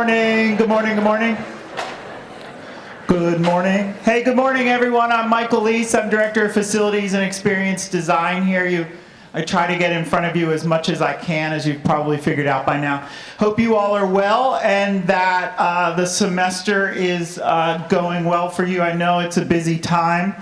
morning. Good morning. Good morning. Good morning. Hey, good morning, everyone. I'm Michael Leese. I'm Director of Facilities and Experience Design here. I try to get in front of you as much as I can, as you've probably figured out by now. Hope you all are well and that the semester is going well for you. I know it's a busy time.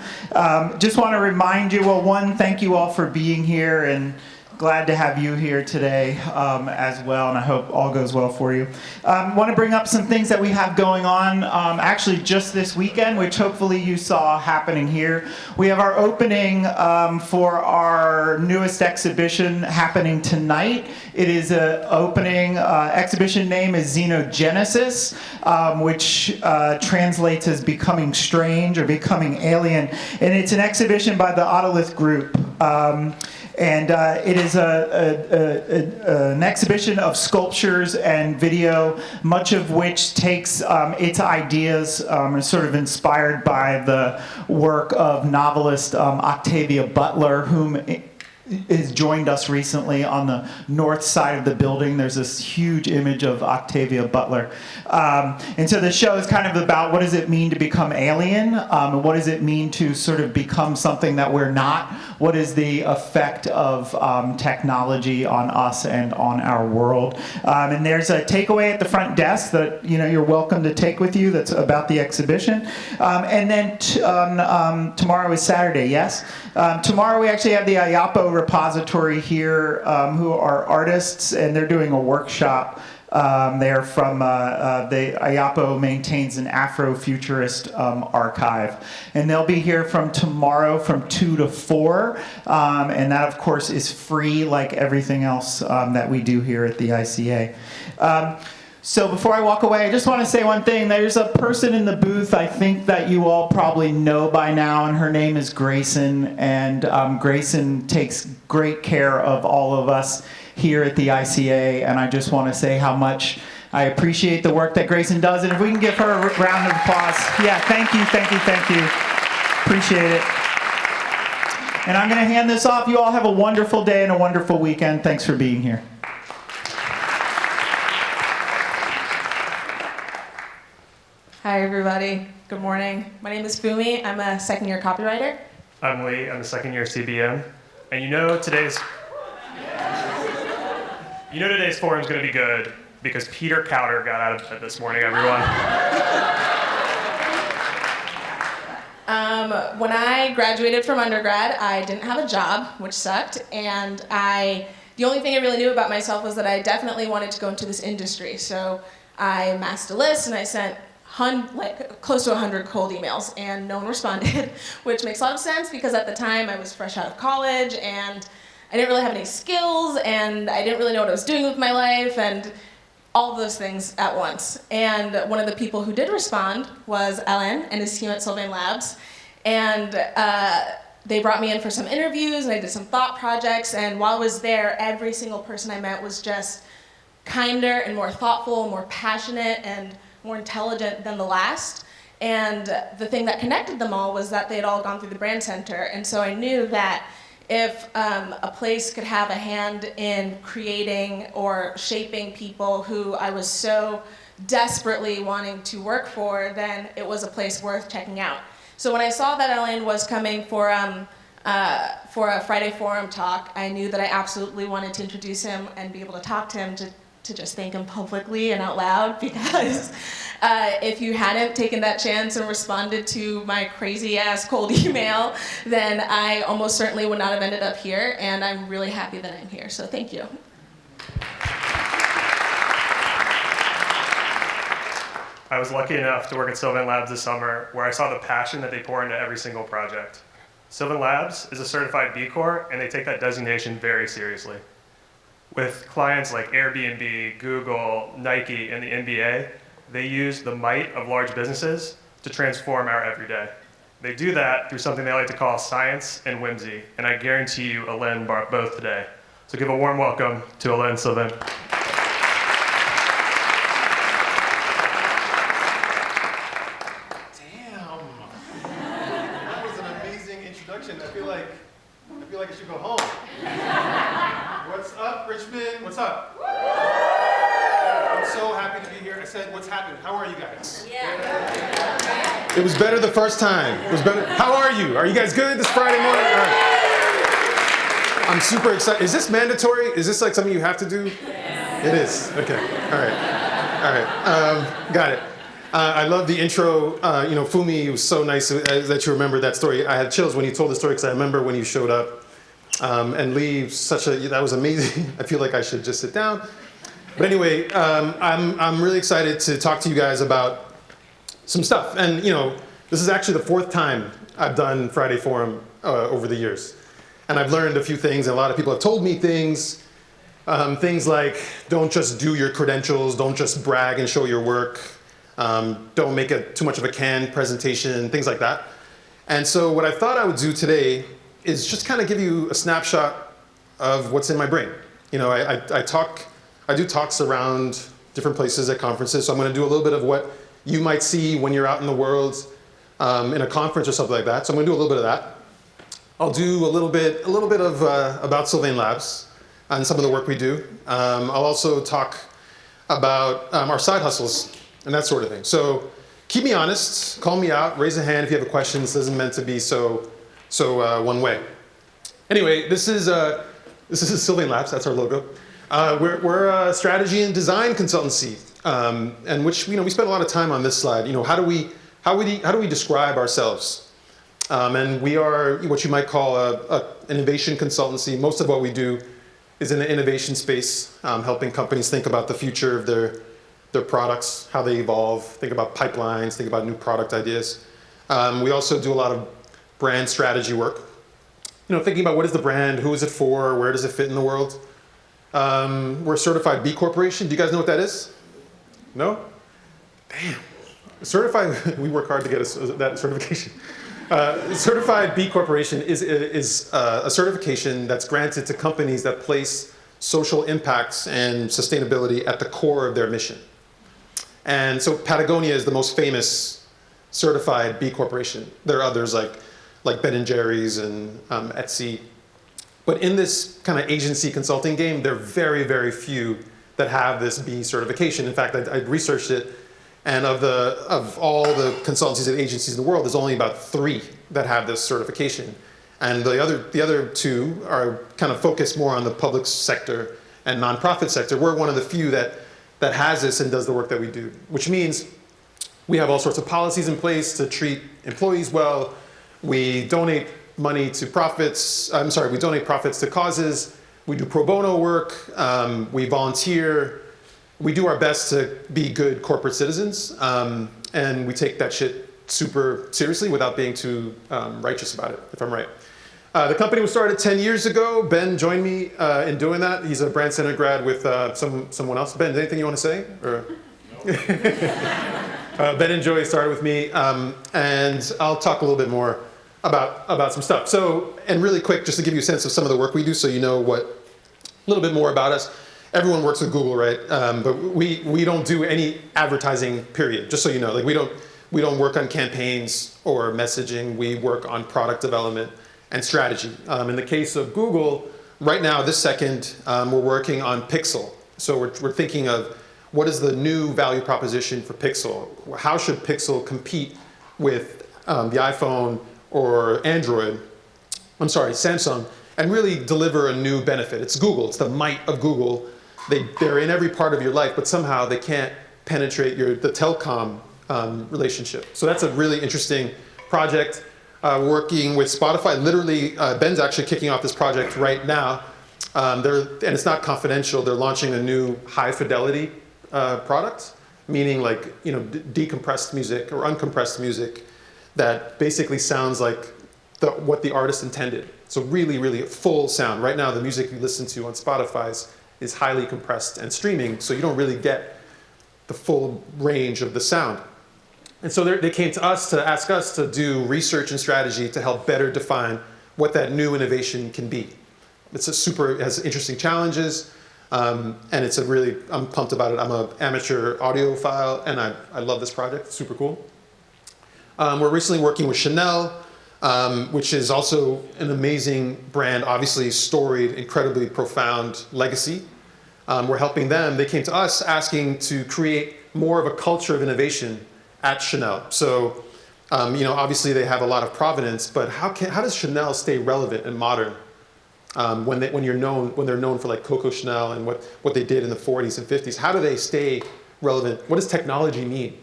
Just want to remind you, well, one, thank you all for being here, and glad to have you here today as well, and I hope all goes well for you. Want to bring up some things that we have going on actually just this weekend, which hopefully you saw happening here. We have our opening for our newest exhibition happening tonight. It is an opening, exhibition name is Xenogenesis, which translates as becoming strange or becoming alien. And it's an exhibition by the Autolith Group. And it is an exhibition of sculptures and video, much of which takes its ideas and sort of inspired by the work of novelist Octavia Butler, whom has joined us recently on the north side of the building. There's this huge image of Octavia Butler. And so the show is kind of about what does it mean to become alien, and what does it mean to sort of become something that we're not? What is the effect of technology on us and on our world? And there's a takeaway at the front desk that you're welcome to take with you that's about the exhibition. And then tomorrow is Saturday, yes? Tomorrow we actually have the Ayapo repository here, who are artists, and they're doing a workshop. They're from, the Ayapo maintains an Afrofuturist archive. And they'll be here from tomorrow from 2 to 4. And that, of course, is free like everything else that we do here at the ICA. So before I walk away, I just want to say one thing. There's a person in the booth I think that you all probably know by now, and her name is Grayson. And Grayson takes great care of all of us here at the ICA, and I just want to say how much I appreciate the work that Grayson does. And if we can give her a round of applause. Yeah, thank you. Appreciate it. And I'm going to hand this off. You all have a wonderful day and a wonderful weekend. Thanks for being here. Hi, everybody. Good morning. My name is Fumi. I'm a second-year copywriter. I'm Lee. I'm a second-year CBM. And today's forum is going to be good because Peter Cowder got out of bed this morning, everyone. When I graduated from undergrad, I didn't have a job, which sucked. And the only thing I really knew about myself was that I definitely wanted to go into this industry. So I amassed a list and I sent close to 100 cold emails, and no one responded, which makes a lot of sense because at the time I was fresh out of college and I didn't really have any skills and I didn't really know what I was doing with my life and all of those things at once. And one of the people who did respond was Alain and his team at Sylvain Labs. And they brought me in for some interviews and I did some thought projects. And while I was there, every single person I met was just kinder and more thoughtful, more passionate, and more intelligent than the last. And the thing that connected them all was that they had all gone through the Brand Center. And so I knew that if a place could have a hand in creating or shaping people who I was so desperately wanting to work for, then it was a place worth checking out. So when I saw that Alain was coming for a Friday Forum talk, I knew that I absolutely wanted to introduce him and be able to talk to him to just thank him publicly and out loud, because if you hadn't taken that chance and responded to my crazy-ass cold email, then I almost certainly would not have ended up here, and I'm really happy that I'm here, so thank you. I was lucky enough to work at Sylvain Labs this summer, where I saw the passion that they pour into every single project. Sylvain Labs is a certified B Corp, and they take that designation very seriously. With clients like Airbnb, Google, Nike, and the NBA, they use the might of large businesses to transform our everyday. They do that through something they like to call science and whimsy, and I guarantee you Alain brought both today. So give a warm welcome to Alain Sylvain. Damn. That was an amazing introduction. I feel like I should go home. What's up, Richmond? What's up? I'm so happy to be here. I said, what's happening? How are you guys? Yeah. It was better the first time. It was better. How are you? Are you guys good this Friday morning? All right. I'm super excited. Is this mandatory? Is this like something you have to do? Yeah. It is. Okay. All right. All right. Got it. I love the intro. Fumi was so nice that you remember that story. I had chills when you told the story because I remember when you showed up. And Lee, that was amazing. I feel like I should just sit down. But anyway, I'm really excited to talk to you guys about some stuff. And this is actually the 4th time I've done Friday Forum over the years. And I've learned a few things, and a lot of people have told me things. Things like, don't just do your credentials, don't just brag and show your work. Don't make too much of a canned presentation, things like that. And so what I thought I would do today is just kind of give you a snapshot of what's in my brain. I do talks around different places at conferences, so I'm going to do a little bit of what you might see when you're out in the world in a conference or something like that. So I'm going to do a little bit of that. I'll do a little bit of about Sylvain Labs and some of the work we do. I'll also talk about our side hustles and that sort of thing. So keep me honest, call me out, raise a hand if you have a question. This isn't meant to be so one way. Anyway, this is Sylvain Labs. That's our logo. We're a strategy and design consultancy, and which we spend a lot of time on this slide. How do we describe ourselves? And we are what you might call an innovation consultancy. Most of what we do is in the innovation space, helping companies think about the future of their products, how they evolve, think about pipelines, think about new product ideas. We also do a lot of brand strategy work. Thinking about what is the brand, who is it for, where does it fit in the world. We're a certified B Corporation. Do you guys know what that is? No? Damn. Certified, we work hard to get that certification. Certified B Corporation is a certification that's granted to companies that place social impacts and sustainability at the core of their mission. And so Patagonia is the most famous certified B Corporation. There are others like Ben & Jerry's and Etsy. But in this kind of agency consulting game, there are very, very few that have this B certification. In fact, I researched it, and of all the consultancies and agencies in the world, there's only about 3 that have this certification. And the other 2 are kind of focused more on the public sector and nonprofit sector. We're one of the few that has this and does the work that we do, which means we have all sorts of policies in place to treat employees well. We donate money to profits. We donate profits to causes. We do pro bono work. We volunteer. We do our best to be good corporate citizens. And we take that shit super seriously without being too righteous about it, if I'm right. The company was started 10 years ago. Ben joined me in doing that. He's a Brand Center grad with someone else. Ben, anything you want to say? Or? Ben and Joey started with me, and I'll talk a little bit more about some stuff. So, and really quick, just to give you a sense of some of the work we do so you know a little bit more about us. Everyone works with Google, right? But we don't do any advertising, period, just so you know. We don't work on campaigns or messaging. We work on product development and strategy. In the case of Google, right now, this second, we're working on Pixel. So we're thinking of what is the new value proposition for Pixel? How should Pixel compete with the iPhone or Samsung, and really deliver a new benefit? It's Google, it's the might of Google. They're in every part of your life, but somehow they can't penetrate the telecom relationship. So that's a really interesting project. Working with Spotify, literally, Ben's actually kicking off this project right now. And it's not confidential. They're launching a new high fidelity product, meaning decompressed music or uncompressed music that basically sounds like what the artist intended. So really, really full sound. Right now, the music you listen to on Spotify is highly compressed and streaming, so you don't really get the full range of the sound. And so they came to us to ask us to do research and strategy to help better define what that new innovation can be. It has interesting challenges, and I'm pumped about it. I'm an amateur audiophile, and I love this project. It's super cool. We're recently working with Chanel, which is also an amazing brand, obviously storied, incredibly profound legacy. We're helping them. They came to us asking to create more of a culture of innovation at Chanel. So, obviously they have a lot of provenance, but how does Chanel stay relevant and modern when they're known for like Coco Chanel and what they did in the 40s and 50s? How do they stay relevant? What does technology mean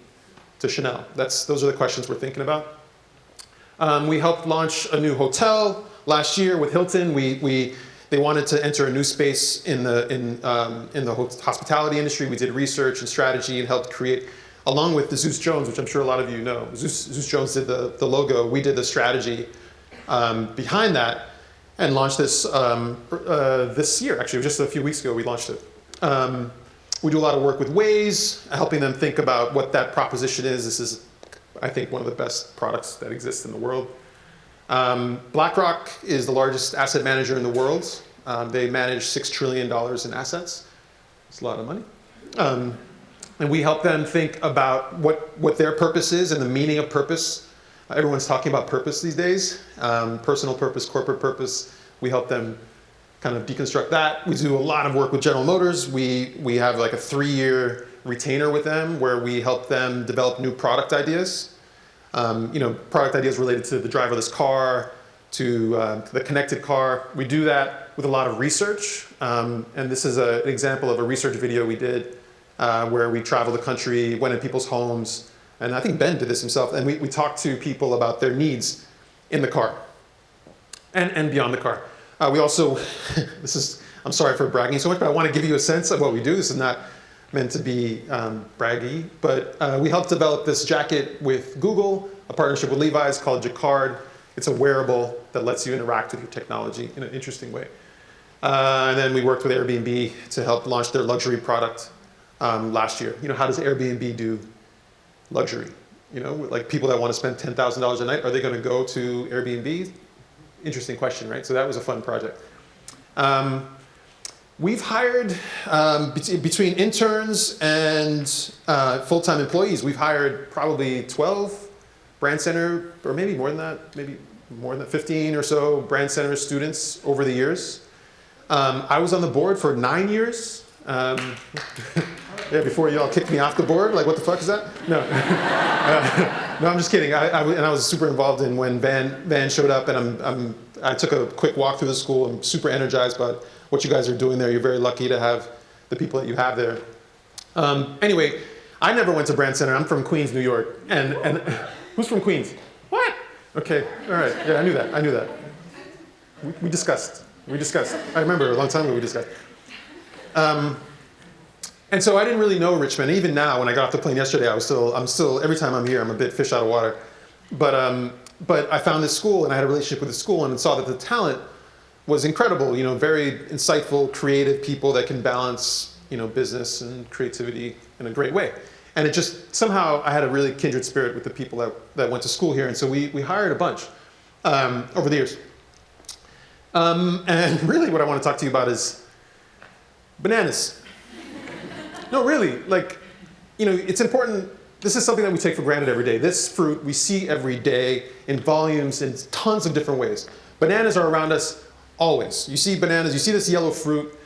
to Chanel? Those are the questions we're thinking about. We helped launch a new hotel last year with Hilton. They wanted to enter a new space in the hospitality industry. We did research and strategy and helped create, along with the Zeus Jones, which I'm sure a lot of you know. Zeus Jones did the logo. We did the strategy behind that and launched this this year. Actually, just a few weeks ago we launched it. We do a lot of work with Waze, helping them think about what that proposition is. This is, I think, one of the best products that exists in the world. BlackRock is the largest asset manager in the world. They manage $6 trillion in assets. It's a lot of money. And we help them think about what their purpose is and the meaning of purpose. Everyone's talking about purpose these days. Personal purpose, corporate purpose. We help them kind of deconstruct that. We do a lot of work with General Motors. We have like a 3-year retainer with them where we help them develop new product ideas. Product ideas related to the driverless car, to the connected car. We do that with a lot of research. And this is an example of a research video we did where we traveled the country, went in people's homes. And I think Ben did this himself. And we talked to people about their needs in the car and beyond the car. We also, I'm sorry for bragging so much, but I want to give you a sense of what we do. This is not meant to be braggy, but we helped develop this jacket with Google, a partnership with Levi's called Jacquard. It's a wearable that lets you interact with your technology in an interesting way. And then we worked with Airbnb to help launch their luxury product last year. How does Airbnb do luxury? Like people that want to spend $10,000 a night, are they going to go to Airbnb? Interesting question, right? So that was a fun project. We've hired, between interns and full-time employees, we've hired probably 12 Brand Center, or maybe more than that, 15 or so Brand Center students over the years. I was on the board for 9 years. Before you all kicked me off the board, like what the fuck is that? No, no, I'm just kidding. I was super involved in when Van showed up, and I took a quick walk through the school. I'm super energized about what you guys are doing there. You're very lucky to have the people that you have there. Anyway, I never went to Brand Center. I'm from Queens, New York. And who's from Queens? What? Okay, all right. Yeah, I knew that. We discussed. I remember a long time ago we discussed. And so I didn't really know Richmond. Even now, when I got off the plane yesterday, I'm still, every time I'm here, I'm a bit fish out of water. But I found this school, and I had a relationship with the school, and saw that the talent was incredible. Very insightful, creative people that can balance, business and creativity in a great way. And it just, somehow, I had a really kindred spirit with the people that went to school here. And so we hired a bunch over the years. And really what I want to talk to you about is bananas. No, really, it's important. This is something that we take for granted every day. This fruit we see every day in volumes in tons of different ways. Bananas are around us always. You see bananas, you see this yellow fruit,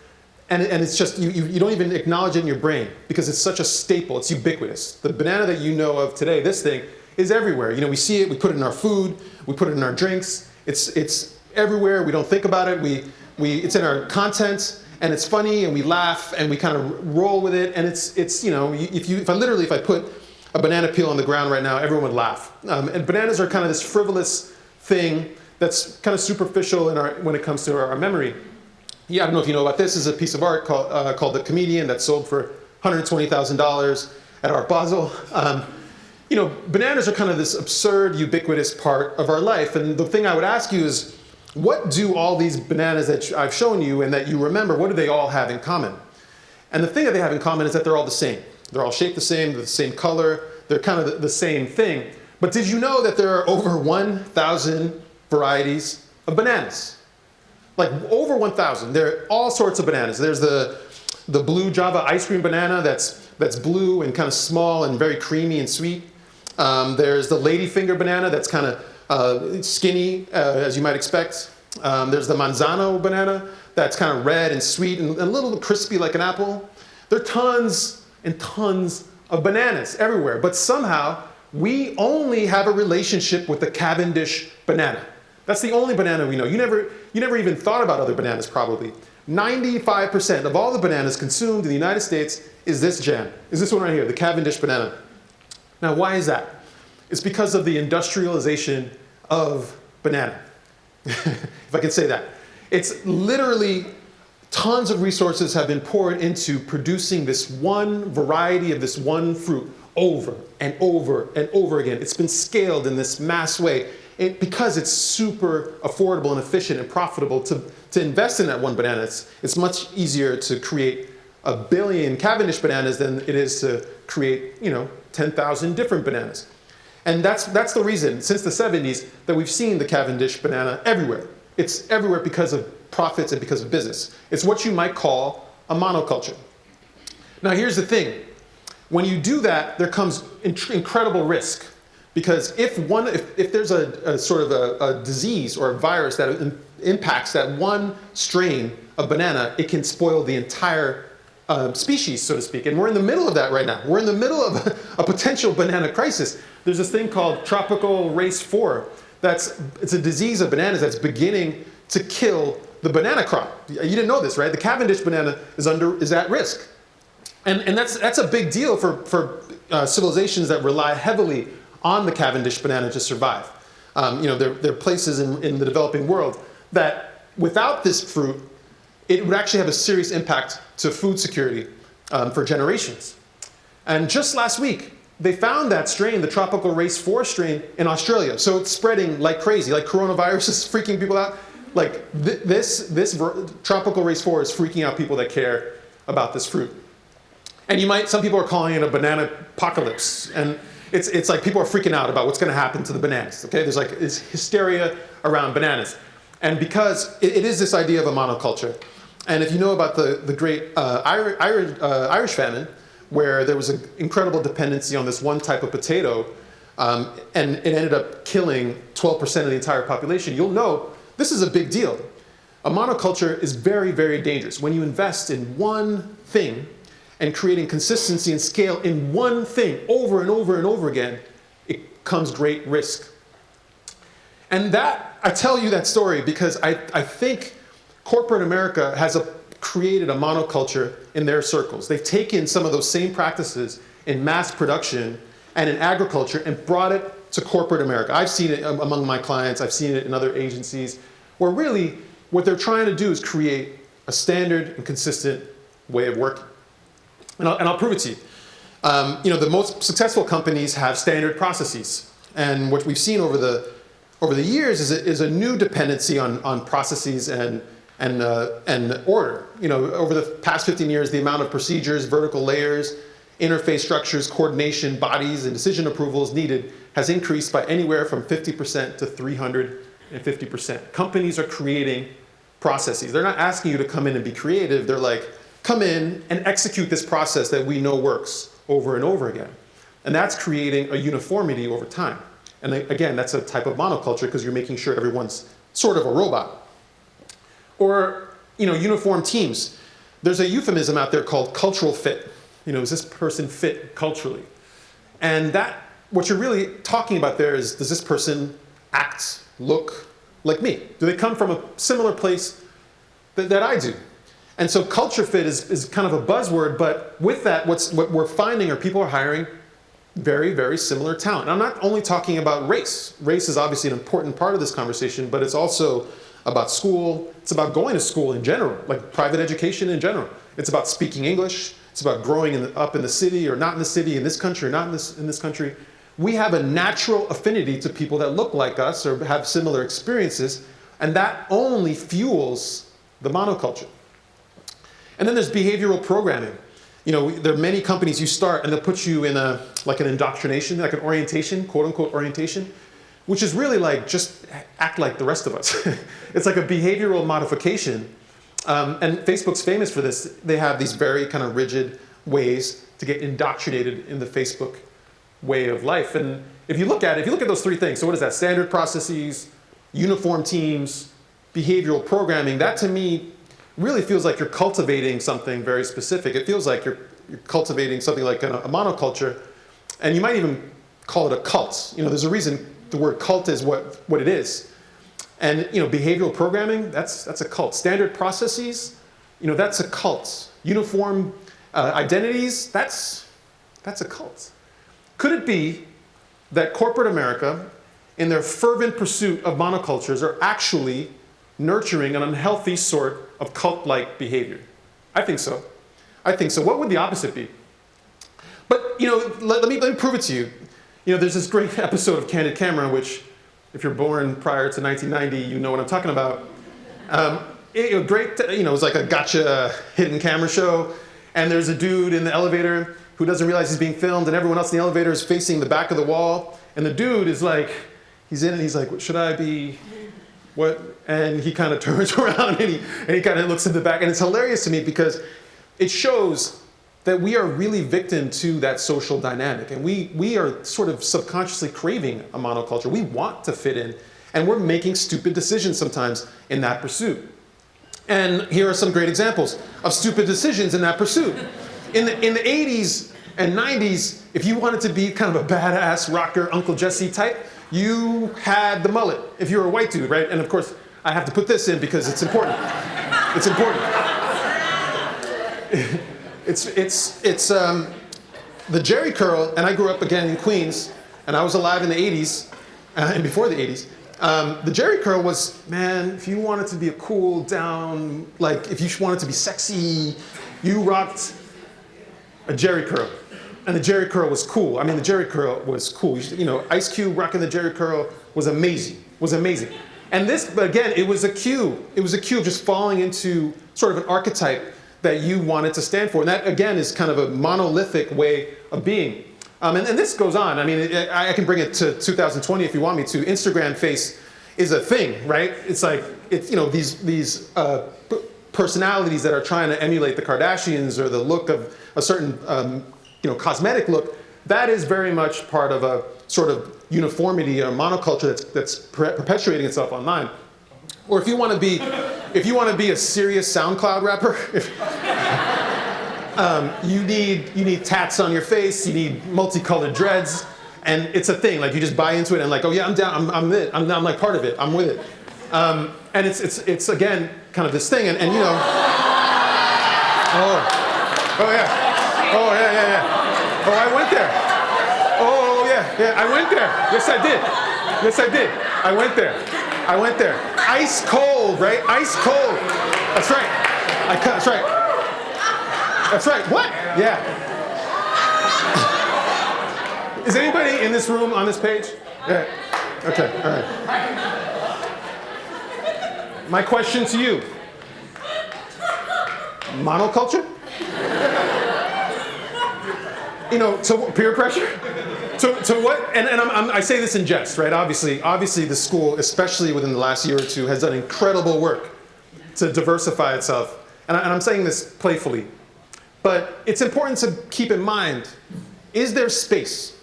and it's just, you don't even acknowledge it in your brain because it's such a staple, it's ubiquitous. The banana that you know of today, this thing, is everywhere. We see it, we put it in our food, we put it in our drinks. It's everywhere, we don't think about it, it's in our content. And it's funny, and we laugh, and we kind of roll with it. And it's if I put a banana peel on the ground right now, everyone would laugh. And bananas are kind of this frivolous thing that's kind of superficial when it comes to our memory. Yeah, I don't know if you know about this. This is a piece of art called The Comedian that sold for $120,000 at Art Basel. Bananas are kind of this absurd, ubiquitous part of our life. And the thing I would ask you is, what do all these bananas that I've shown you and that you remember, what do they all have in common? And the thing that they have in common is that they're all the same. They're all shaped the same, they're the same color, they're kind of the same thing. But did you know that there are over 1,000 varieties of bananas? Like over 1,000. There are all sorts of bananas. There's the blue Java ice cream banana that's blue and kind of small and very creamy and sweet. There's the ladyfinger banana that's kind of skinny, as you might expect. There's the manzano banana that's kind of red and sweet and a little crispy like an apple. There are tons and tons of bananas everywhere, but somehow we only have a relationship with the Cavendish banana. That's the only banana we know. You never even thought about other bananas probably. 95% of all the bananas consumed in the United States is this jam, is this one right here, the Cavendish banana. Now, why is that? It's because of the industrialization of banana, if I can say that. It's literally tons of resources have been poured into producing this one variety of this one fruit over and over and over again. It's been scaled in this mass way because it's super affordable and efficient and profitable to invest in that one banana. It's much easier to create 1 billion Cavendish bananas than it is to create, 10,000 different bananas. And that's the reason, since the 70s, that we've seen the Cavendish banana everywhere. It's everywhere because of profits and because of business. It's what you might call a monoculture. Now here's the thing. When you do that, there comes incredible risk. Because if there's a sort of a disease or a virus that impacts that one strain of banana, it can spoil the entire species, so to speak. And we're in the middle of that right now. We're in the middle of a potential banana crisis. There's this thing called Tropical Race 4. It's a disease of bananas that's beginning to kill the banana crop. You didn't know this, right? The Cavendish banana is at risk. And that's a big deal for civilizations that rely heavily on the Cavendish banana to survive. There are places in the developing world that without this fruit, it would actually have a serious impact to food security for generations. And just last week, they found that strain, the Tropical Race 4 strain, in Australia. So it's spreading like crazy, like coronavirus is freaking people out. Like this Tropical Race 4 is freaking out people that care about this fruit. And some people are calling it a banana apocalypse. And it's like people are freaking out about what's going to happen to the bananas. Okay, there's like this hysteria around bananas, and because it is this idea of a monoculture. And if you know about the great Irish famine, where there was an incredible dependency on this one type of potato, and it ended up killing 12% of the entire population, you'll know this is a big deal. A monoculture is very, very dangerous. When you invest in one thing, and creating consistency and scale in one thing over and over and over again, it comes great risk. And I tell you that story because I think corporate America has created a monoculture in their circles. They've taken some of those same practices in mass production and in agriculture and brought it to corporate America. I've seen it among my clients. I've seen it in other agencies where really what they're trying to do is create a standard and consistent way of working. And I'll prove it to you. The most successful companies have standard processes. And what we've seen over the years is a new dependency on processes and order. Over the past 15 years, the amount of procedures, vertical layers, interface structures, coordination, bodies, and decision approvals needed has increased by anywhere from 50% to 350%. Companies are creating processes. They're not asking you to come in and be creative. They're like, come in and execute this process that we know works over and over again. And that's creating a uniformity over time. And again, that's a type of monoculture because you're making sure everyone's sort of a robot. Or, uniform teams. There's a euphemism out there called cultural fit. Is this person fit culturally? And what you're really talking about there is, does this person act, look like me? Do they come from a similar place that I do? And so culture fit is kind of a buzzword, but with that, what we're finding are people are hiring very, very similar talent. And I'm not only talking about race. Race is obviously an important part of this conversation, but it's also about school. It's about going to school in general, like private education in general. It's about speaking English. It's about growing up in the city or not in the city, in this country or not in this country. We have a natural affinity to people that look like us or have similar experiences, and that only fuels the monoculture. And then there's behavioral programming. There are many companies you start and they'll put you in an indoctrination, like an orientation, quote unquote orientation, which is really like just act like the rest of us. It's like a behavioral modification. And Facebook's famous for this. They have these very kind of rigid ways to get indoctrinated in the Facebook way of life. And if you look at those three things, so what is that? Standard processes, uniform teams, behavioral programming, that to me really feels like you're cultivating something very specific. It feels like you're cultivating something like a monoculture, and you might even call it a cult. There's a reason the word cult is what it is. And behavioral programming, that's a cult. Standard processes, that's a cult. Uniform identities, that's a cult. Could it be that corporate America, in their fervent pursuit of monocultures, are actually nurturing an unhealthy sort of cult-like behavior? I think so. What would the opposite be? But let me prove it to you. There's this great episode of Candid Camera, which, if you're born prior to 1990, you know what I'm talking about. It was like a gotcha hidden camera show, and there's a dude in the elevator who doesn't realize he's being filmed, and everyone else in the elevator is facing the back of the wall, and the dude is like, he's in and he's like, should I be, what? And he kind of turns around and he kind of looks in the back, and it's hilarious to me because it shows that we are really victim to that social dynamic, and we are sort of subconsciously craving a monoculture. We want to fit in, and we're making stupid decisions sometimes in that pursuit. And here are some great examples of stupid decisions in that pursuit. In the 80s and 90s, if you wanted to be kind of a badass rocker, Uncle Jesse type, you had the mullet, if you were a white dude, right? And of course, I have to put this in because it's important. It's important. It's the Jerry curl, and I grew up again in Queens, and I was alive in the 80s, and before the 80s. The Jerry curl was, man, if you wanted to be a cool down, like if you wanted to be sexy, you rocked a Jerry curl. And the Jerry curl was cool. I mean, the Jerry curl was cool. Ice Cube rocking the Jerry curl was amazing, And this, again, it was a cue. It was a cue of just falling into sort of an archetype that you wanted to stand for. And that, again, is kind of a monolithic way of being. And this goes on. I mean, I can bring it to 2020 if you want me to. Instagram face is a thing, right? It's like, these personalities that are trying to emulate the Kardashians or the look of a certain, cosmetic look. That is very much part of a sort of uniformity or monoculture that's perpetuating itself online. Or if you want to be a serious SoundCloud rapper, you need tats on your face, you need multicolored dreads, and it's a thing. Like you just buy into it and like, oh yeah, I'm down, I'm it, I'm like part of it, I'm with it. And it's again kind of this thing, and oh yeah, oh I went there. Oh yeah, I went there. Yes I did. I went there. Ice cold, right? Ice cold. That's right. That's right. What? Yeah. Is anybody in this room on this page? Yeah. Okay. All right. My question to you: monoculture? To peer pressure? To what? And I say this in jest, right? Obviously, the school, especially within the last year or two, has done incredible work to diversify itself. And I'm saying this playfully. But it's important to keep in mind, is there space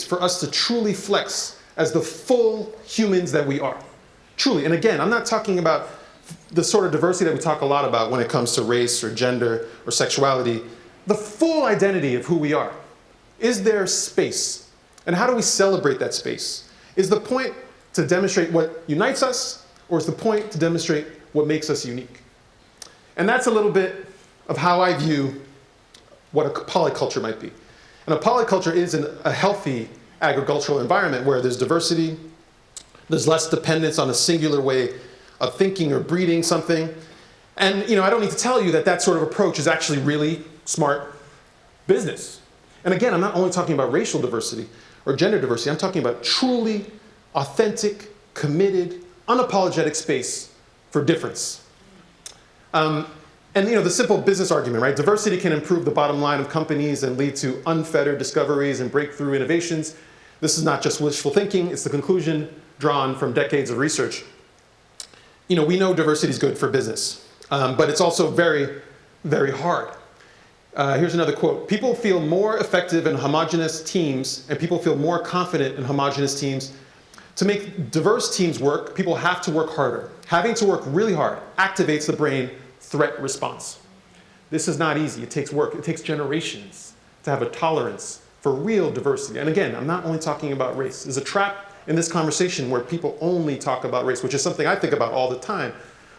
for us to truly flex as the full humans that we are? Truly. And again, I'm not talking about the sort of diversity that we talk a lot about when it comes to race or gender or sexuality. The full identity of who we are. Is there space? And how do we celebrate that space? Is the point to demonstrate what unites us, or is the point to demonstrate what makes us unique? And that's a little bit of how I view what a polyculture might be. And a polyculture is a healthy agricultural environment where there's diversity, there's less dependence on a singular way of thinking or breeding something. And I don't need to tell you that sort of approach is actually really smart business. And again, I'm not only talking about racial diversity or gender diversity, I'm talking about truly authentic, committed, unapologetic space for difference. And the simple business argument, right? Diversity can improve the bottom line of companies and lead to unfettered discoveries and breakthrough innovations. This is not just wishful thinking, it's the conclusion drawn from decades of research. We know diversity is good for business, but it's also very, very hard. Here's another quote. People feel more effective in homogeneous teams, and people feel more confident in homogeneous teams. To make diverse teams work, people have to work harder. having to work really hard activates the brain threat response. This is not easy. It takes work. It takes generations to have a tolerance for real diversity. And again, I'm not only talking about race. There's a trap in this conversation where people only talk about race, which is something I think about all the time.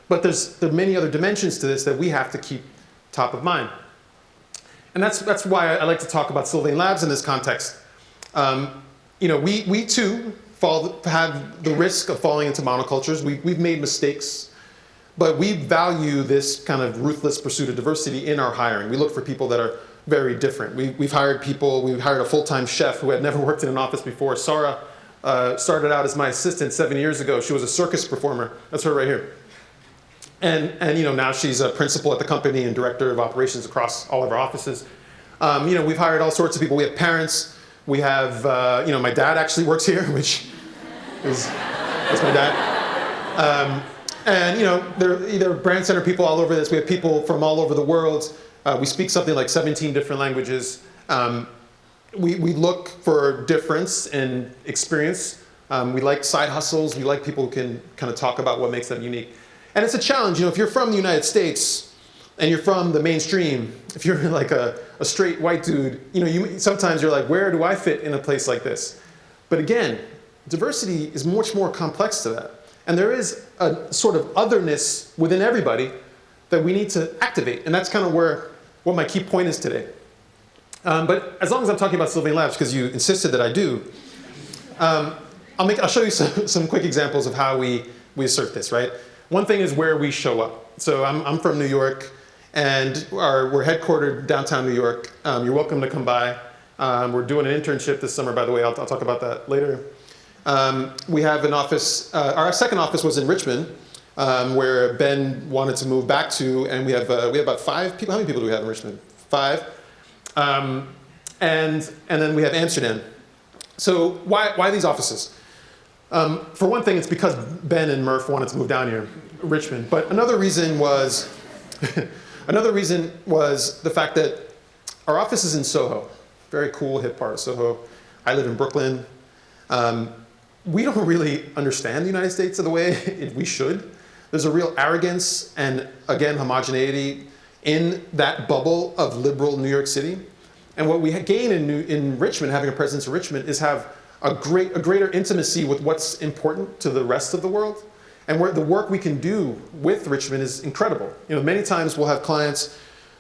But there are many other dimensions to this that we have to keep top of mind. And that's why I like to talk about Sylvain Labs in this context. We too have the risk of falling into monocultures. We've made mistakes, but we value this kind of ruthless pursuit of diversity in our hiring. We look for people that are very different. We've hired people. We hired a full-time chef who had never worked in an office before. Sarah started out as my assistant 7 years ago. She was a circus performer. That's her right here. And now she's a principal at the company and director of operations across all of our offices. We've hired all sorts of people. We have parents. We have, my dad actually works here, which that's my dad. There are either brand center people all over this. We have people from all over the world. We speak something like 17 different languages. We look for difference in experience. We like side hustles. We like people who can kind of talk about what makes them unique. And it's a challenge. If you're from the United States and you're from the mainstream, if you're like a straight white dude, sometimes you're like, where do I fit in a place like this? But again, diversity is much more complex to that. And there is a sort of otherness within everybody that we need to activate. And that's kind of what my key point is today. But as long as I'm talking about Sylvain Labs, because you insisted that I do, I'll show you some quick examples of how we assert this, right? One thing is where we show up. So I'm from New York, and we're headquartered downtown New York. You're welcome to come by. We're doing an internship this summer, by the way. I'll talk about that later. We have an office. Our second office was in Richmond, where Ben wanted to move back to, and we have about 5 people. How many people do we have in Richmond? 5. And then we have Amsterdam. So why these offices? For one thing, it's because Ben and Murph wanted to move down here, Richmond. But another reason was the fact that our office is in Soho, very cool, hip part of Soho. I live in Brooklyn. We don't really understand the United States the way we should. There's a real arrogance and, again, homogeneity in that bubble of liberal New York City. And what we gain in Richmond, having a presence in Richmond, is have a greater intimacy with what's important to the rest of the world. And the work we can do with Richmond is incredible. Many times we'll have clients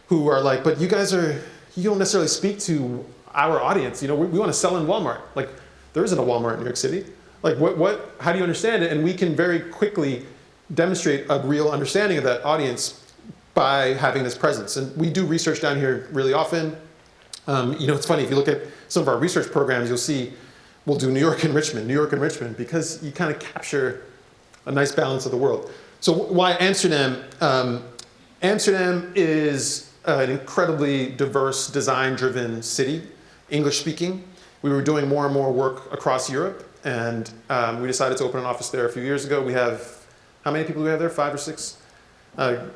who are like, but you don't necessarily speak to our audience. We want to sell in Walmart. Like, there isn't a Walmart in New York City. Like, how do you understand it? And we can very quickly demonstrate a real understanding of that audience by having this presence. And we do research down here really often. It's funny, if you look at some of our research programs, you'll see we'll do New York and Richmond, because you kind of capture a nice balance of the world. So why Amsterdam? Amsterdam is an incredibly diverse, design-driven city, English-speaking. We were doing more and more work across Europe, and we decided to open an office there a few years ago. We have, how many people do we have there? 5 or 6?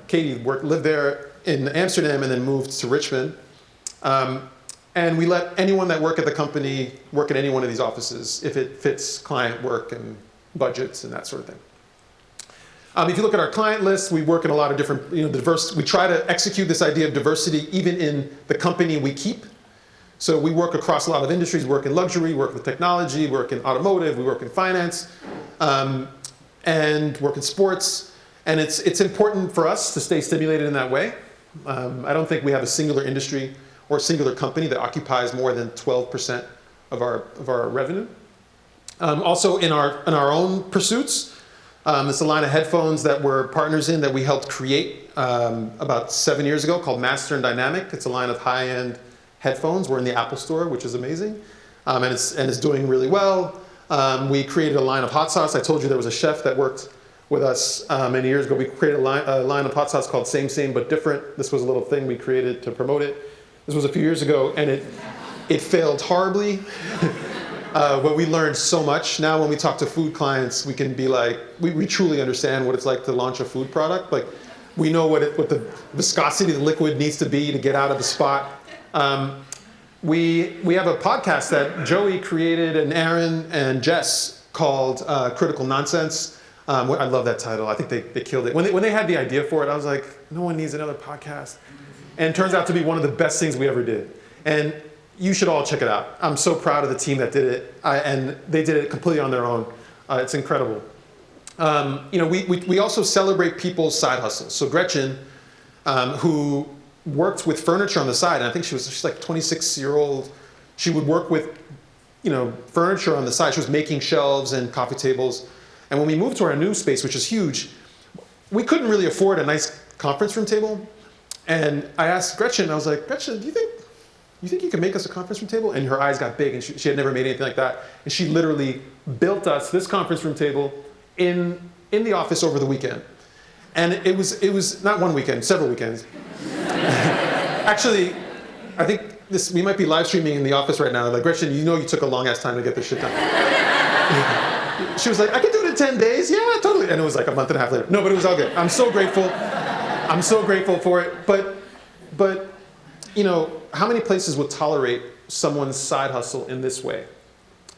Katie lived there in Amsterdam and then moved to Richmond. And we let anyone that work at the company work at any one of these offices if it fits client work and budgets and that sort of thing. If you look at our client list, we work in a lot of different, diverse. We try to execute this idea of diversity even in the company we keep. So we work across a lot of industries. We work in luxury, work with technology, work in automotive, we work in finance, and work in sports. And it's important for us to stay stimulated in that way. I don't think we have a singular industry or a singular company that occupies more than 12% of our revenue. Also in our own pursuits, it's a line of headphones that we're partners in that we helped create about 7 years ago called Master and Dynamic. It's a line of high-end headphones. We're in the Apple Store, which is amazing, and it's doing really well. We created a line of hot sauce. I told you there was a chef that worked with us many years ago. We created a line of hot sauce called Same Same But Different. This was a little thing we created to promote it. This was a few years ago, and it failed horribly. But we learned so much. Now when we talk to food clients, we can be like, we truly understand what it's like to launch a food product. Like, we know what the viscosity of the liquid needs to be to get out of the spot. We have a podcast that Joey created, and Aaron and Jess, called Critical Nonsense. I love that title. I think they killed it. When they had the idea for it, I was like, no one needs another podcast. And it turns out to be one of the best things we ever did. And you should all check it out. I'm so proud of the team that did it. And they did it completely on their own. It's incredible. We also celebrate people's side hustles. So Gretchen, who worked with furniture on the side, and I think she's like 26-year-old. She would work with, furniture on the side. She was making shelves and coffee tables. And when we moved to our new space, which is huge, we couldn't really afford a nice conference room table. And I asked Gretchen, I was like, Gretchen, do you think you can make us a conference room table? And her eyes got big, and she had never made anything like that. And she literally built us this conference room table in the office over the weekend. And it was not one weekend, several weekends. Actually, I think we might be live streaming in the office right now. Like, Gretchen, you took a long ass time to get this shit done. She was like, I can do it in 10 days. Yeah, totally. And it was like a month and a half later. No, but it was all good. I'm so grateful. I'm so grateful for it. But how many places would tolerate someone's side hustle in this way?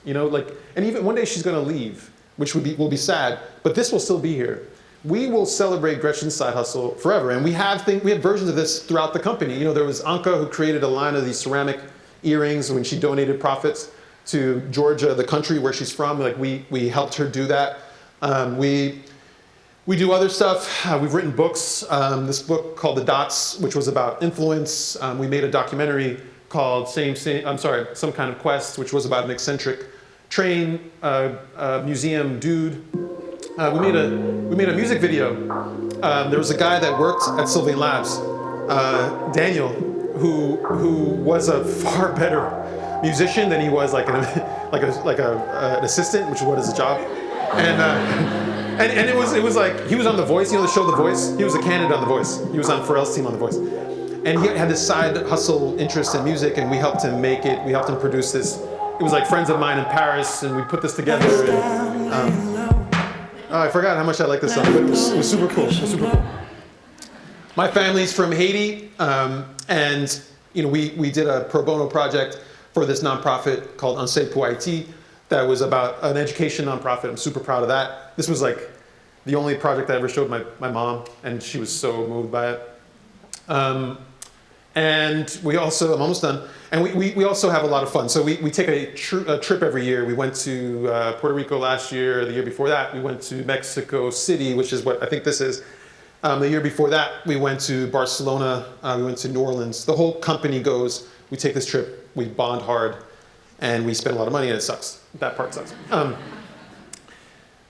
And even one day she's going to leave, which will be sad, but this will still be here. We will celebrate Gretchen's side hustle forever. And we have versions of this throughout the company. There was Anka, who created a line of these ceramic earrings when she donated profits to Georgia, the country where she's from. Like, we helped her do that. We do other stuff. We've written books. This book called The Dots, which was about influence. We made a documentary called Some Kind of Quest, which was about an eccentric train museum dude. We made a music video. There was a guy that worked at Sylvian Labs, Daniel, who was a far better musician than he was like an assistant, which is what is his job. And it was like, he was on The Voice, the show The Voice. He was a candidate on The Voice. He was on Pharrell's team on The Voice. And he had this side hustle interest in music, and we helped him make it. We helped him produce this. It was like Friends of Mine in Paris, and we put this together. I forgot how much I like this song, but it was super cool. My family's from Haiti, and we did a pro bono project for this nonprofit called Enseigne pour Haïti that was about an education nonprofit. I'm super proud of that. This was like the only project I ever showed my mom, and she was so moved by it. And we also, I'm almost done, and we also have a lot of fun. So we take a trip every year. We went to Puerto Rico last year. The year before that, we went to Mexico City, which is what I think this is. The year before that, we went to Barcelona. We went to New Orleans. The whole company goes. We take this trip. We bond hard, and we spend a lot of money, and it sucks. That part sucks. All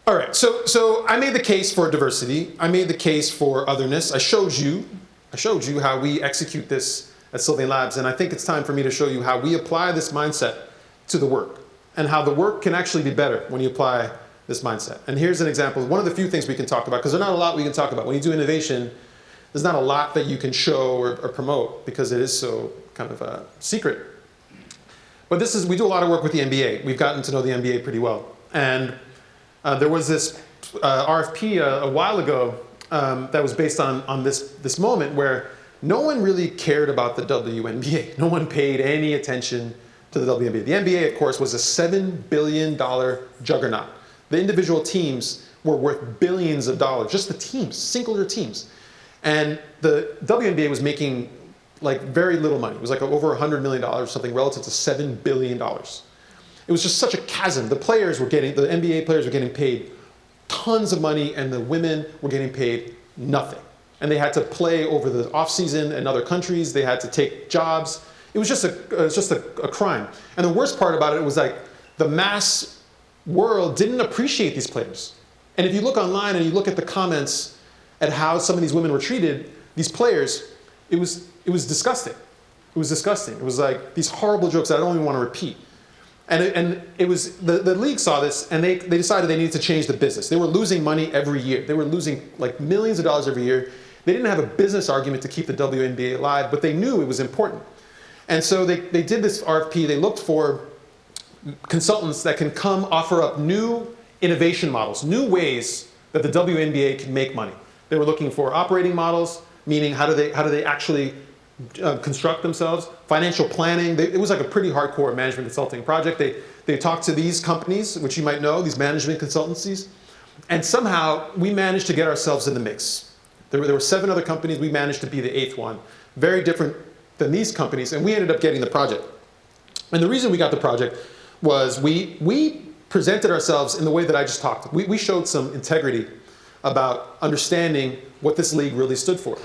right. So I made the case for diversity. I made the case for otherness. I showed you how we execute this at Sylvian Labs, and I think it's time for me to show you how we apply this mindset to the work, and how the work can actually be better when you apply this mindset. And here's an example. One of the few things we can talk about, because there's not a lot we can talk about. When you do innovation, there's not a lot that you can show or promote because it is so kind of a secret. But we do a lot of work with the NBA. We've gotten to know the NBA pretty well. And there was this RFP a while ago that was based on this moment where no one really cared about the WNBA. No one paid any attention to the WNBA. The NBA, of course, was a $7 billion juggernaut. The individual teams were worth billions of dollars, just the teams, singular teams. And the WNBA was making like very little money. It was like over $100 million or something relative to $7 billion. It was just such a chasm. The NBA players were getting paid tons of money, and the women were getting paid nothing. And they had to play over the off season in other countries. They had to take jobs. It was just a crime. And the worst part about it was like the mass world didn't appreciate these players. And if you look online and you look at the comments at how some of these women were treated, these players, it was disgusting. It was disgusting. It was like these horrible jokes that I don't even want to repeat. And it was the league saw this, and they decided they needed to change the business. They were losing money every year. They were losing like millions of dollars every year. They didn't have a business argument to keep the WNBA alive, but they knew it was important. And so they did this RFP. They looked for consultants that can come offer up new innovation models, new ways that the WNBA can make money. They were looking for operating models, meaning how do they actually construct themselves, financial planning. It was like a pretty hardcore management consulting project. They talked to these companies, which you might know, these management consultancies, And somehow we managed to get ourselves in the mix. There were 7 other companies. We managed to be the 8th one. Very different than these companies. And we ended up getting the project. And the reason we got the project was we presented ourselves in the way that I just talked. We showed some integrity about understanding what this league really stood for.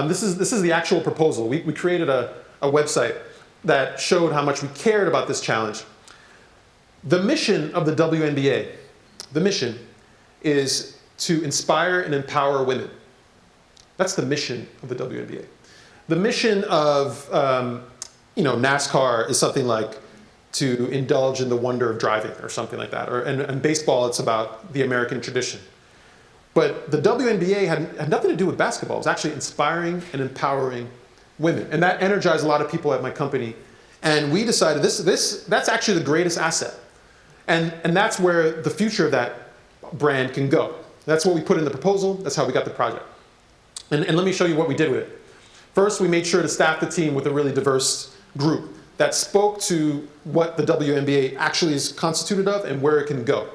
This is the actual proposal. We created a website that showed how much we cared about this challenge. The mission of the WNBA, the mission is to inspire and empower women. That's the mission of the WNBA. The mission of NASCAR is something like to indulge in the wonder of driving or something like that. And baseball, it's about the American tradition. But the WNBA had nothing to do with basketball. It was actually inspiring and empowering women. And that energized a lot of people at my company. And we decided that's actually the greatest asset. And that's where the future of that brand can go. That's what we put in the proposal. That's how we got the project. And let me show you what we did with it. First, we made sure to staff the team with a really diverse group that spoke to what the WNBA actually is constituted of and where it can go.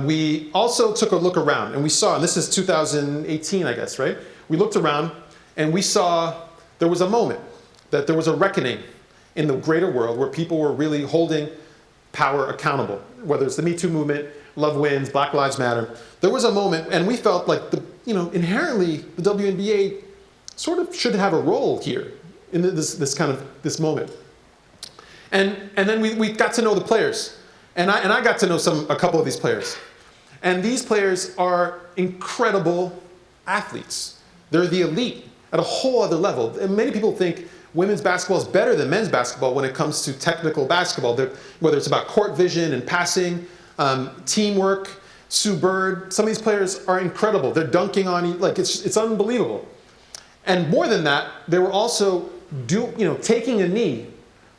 We also took a look around and we saw, and this is 2018, I guess, right? We looked around and we saw there was a moment, that there was a reckoning in the greater world where people were really holding power accountable, whether it's the Me Too movement, Love Wins, Black Lives Matter. There was a moment, and we felt like inherently the WNBA sort of should have a role here in this moment. And then we got to know the players, and I got to know a couple of these players, and these players are incredible athletes. They're the elite at a whole other level. And many people think women's basketball is better than men's basketball when it comes to technical basketball, whether it's about court vision and passing, teamwork. Sue Bird, some of these players are incredible. They're dunking on it's unbelievable. And more than that, they were also taking a knee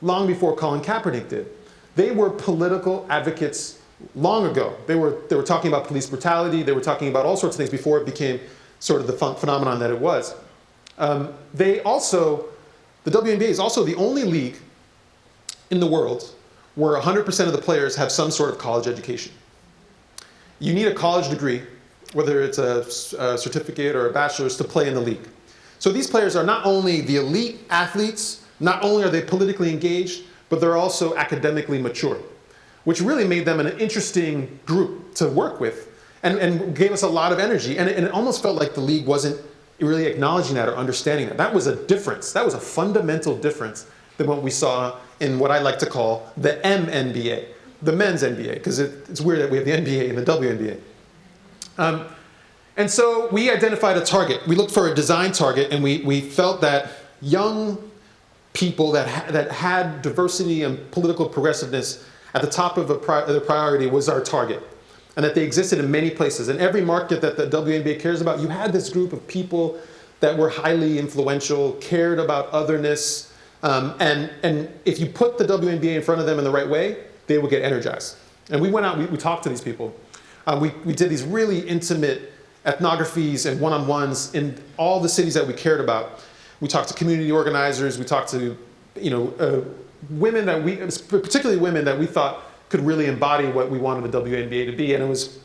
long before Colin Kaepernick did. They were political advocates long ago. They were talking about police brutality. They were talking about all sorts of things before it became sort of the phenomenon that it was. The WNBA is also the only league in the world where 100% of the players have some sort of college education. You need a college degree, whether it's a certificate or a bachelor's, to play in the league. So these players are not only the elite athletes, not only are they politically engaged, but they're also academically mature, which really made them an interesting group to work with and gave us a lot of energy. And it almost felt like the league wasn't really acknowledging that or understanding that. That was a difference. That was a fundamental difference than what we saw in what I like to call the MNBA, the men's NBA, because it's weird that we have the NBA and the WNBA. And so we identified a target. We looked for a design target, and we felt that young people that had diversity and political progressiveness at the top of the priority was our target, and that they existed in many places. In every market that the WNBA cares about, you had this group of people that were highly influential, cared about otherness, and if you put the WNBA in front of them in the right way, they would get energized. And we went out, we talked to these people. We did these really intimate ethnographies and one-on-ones in all the cities that we cared about. We talked to community organizers. We talked to, women particularly women that we thought could really embody what we wanted the WNBA to be. And it was,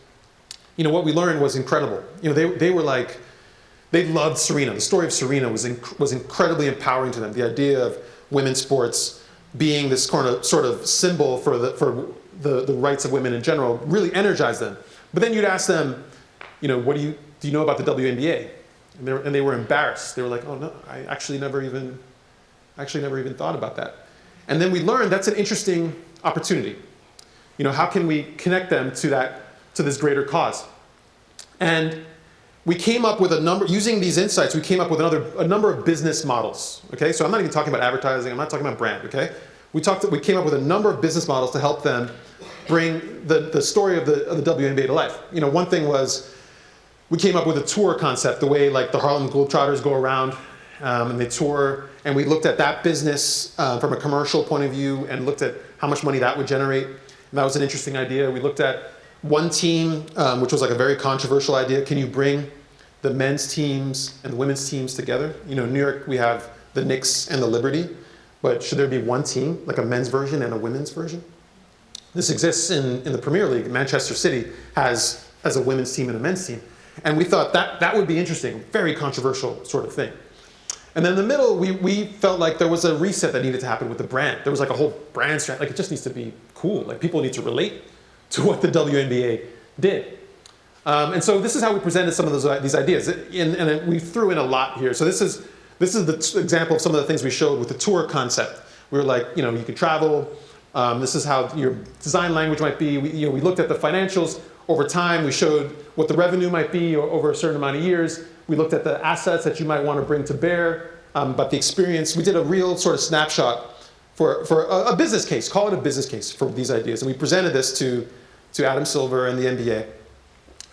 what we learned was incredible. They were like, they loved Serena. The story of Serena was incredibly empowering to them. The idea of women's sports being this sort of symbol for the rights of women in general really energized them. But then you'd ask them, what do you know about the WNBA? And they were embarrassed. They were like, oh no, I actually never even thought about that. And then we learned that's an interesting opportunity. How can we connect them to this greater cause? And we came up with using these insights, we came up with a number of business models. Okay, so I'm not even talking about advertising. I'm not talking about brand. Okay, we came up with a number of business models to help them bring the story of the WNBA to life. One thing was, we came up with a tour concept, the way like the Harlem Globetrotters go around and they tour, and we looked at that business from a commercial point of view and looked at how much money that would generate. And that was an interesting idea. We looked at one team, which was like a very controversial idea. Can you bring the men's teams and the women's teams together? In New York, we have the Knicks and the Liberty, but should there be one team, like a men's version and a women's version? This exists in the Premier League. Manchester City has a women's team and a men's team. And we thought that would be interesting, very controversial sort of thing. And then in the middle, we felt like there was a reset that needed to happen with the brand. There was like a whole brand strategy. Like it just needs to be cool. Like people need to relate to what the WNBA did. And so this is how we presented some of these ideas. And we threw in a lot here. So this is the example of some of the things we showed with the tour concept. We were like, you could travel. This is how your design language might be. We looked at the financials over time. We showed what the revenue might be over a certain amount of years. We looked at the assets that you might want to bring to bear, but the experience. We did a real sort of snapshot for a business case. Call it a business case for these ideas. And we presented this to Adam Silver and the NBA.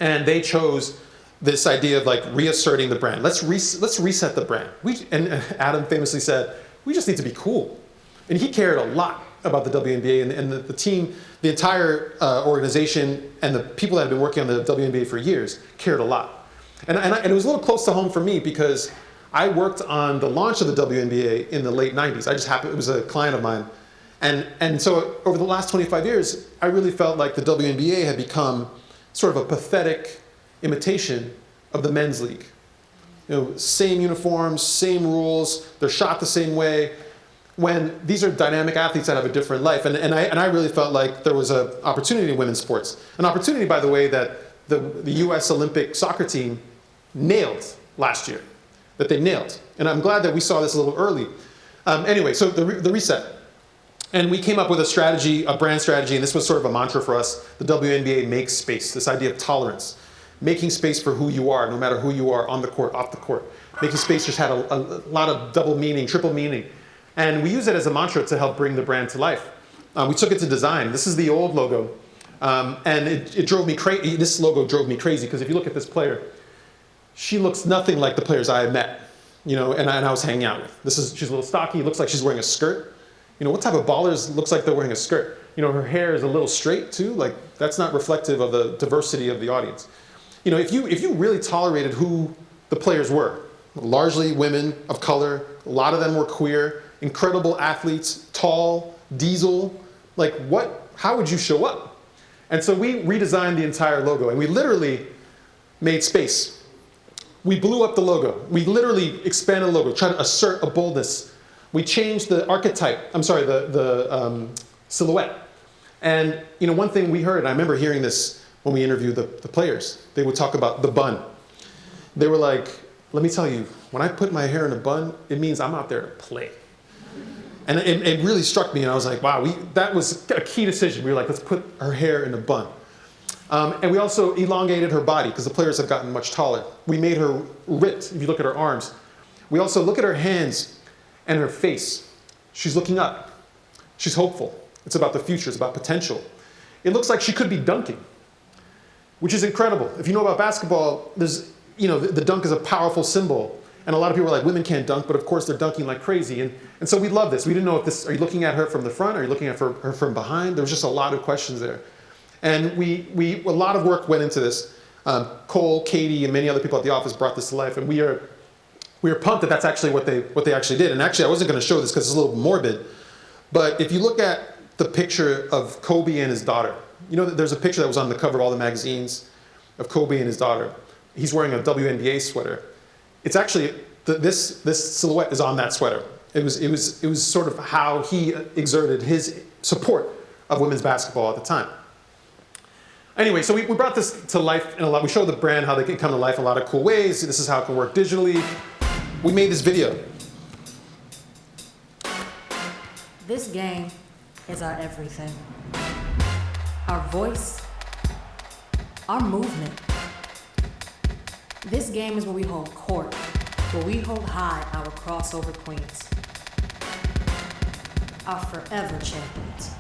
And they chose this idea of like reasserting the brand. Let's reset the brand. And Adam famously said, we just need to be cool. And he cared a lot about the WNBA and the team, the entire organization, and the people that have been working on the WNBA for years cared a lot. And it was a little close to home for me because I worked on the launch of the WNBA in the late 90s. It was a client of mine. And so over the last 25 years, I really felt like the WNBA had become sort of a pathetic imitation of the men's league. Same uniforms, same rules, they're shot the same way, when these are dynamic athletes that have a different life. And I really felt like there was an opportunity in women's sports. An opportunity, by the way, that the US Olympic soccer team nailed last year, that they nailed. And I'm glad that we saw this a little early. Anyway, so the reset. And we came up with a strategy, a brand strategy, and this was sort of a mantra for us. The WNBA makes space, this idea of tolerance. Making space for who you are, no matter who you are, on the court, off the court. Making space just had a lot of double meaning, triple meaning. And we use it as a mantra to help bring the brand to life. We took it to design. This is the old logo. And it drove me crazy. This logo drove me crazy because if you look at this player, she looks nothing like the players I had met, and I was hanging out with. She's a little stocky, looks like she's wearing a skirt. What type of ballers looks like they're wearing a skirt? Her hair is a little straight too. Like that's not reflective of the diversity of the audience. If you really tolerated who the players were, largely women of color, a lot of them were queer, incredible athletes, tall, diesel, like how would you show up? And so we redesigned the entire logo and we literally made space. We blew up the logo. We literally expanded the logo, trying to assert a boldness. We changed the archetype, the silhouette. And one thing we heard, and I remember hearing this when we interviewed the players, they would talk about the bun. They were like, let me tell you, when I put my hair in a bun, it means I'm out there to play. And it really struck me, and I was like, wow, that was a key decision. We were like, let's put her hair in a bun. And we also elongated her body, because the players have gotten much taller. We made her ripped, if you look at her arms. We also look at her hands and her face. She's looking up. She's hopeful. It's about the future. It's about potential. It looks like she could be dunking, which is incredible. If you know about basketball, there's, the dunk is a powerful symbol. And a lot of people are like, women can't dunk, but of course they're dunking like crazy. And so we love this. We didn't know if are you looking at her from the front? Are you looking at her from behind? There was just a lot of questions there. And a lot of work went into this. Cole, Katie, and many other people at the office brought this to life. And we are pumped that that's actually what they actually did. And actually, I wasn't going to show this because it's a little morbid. But if you look at the picture of Kobe and his daughter, there's a picture that was on the cover of all the magazines of Kobe and his daughter. He's wearing a WNBA sweater. It's actually, this silhouette is on that sweater. It was sort of how he exerted his support of women's basketball at the time. Anyway, so we brought this to life in a lot. We showed the brand how they can come to life in a lot of cool ways. This is how it can work digitally. We made this video. This game is our everything. Our voice, our movement. This game is where we hold court, where we hold high our crossover queens, our forever champions.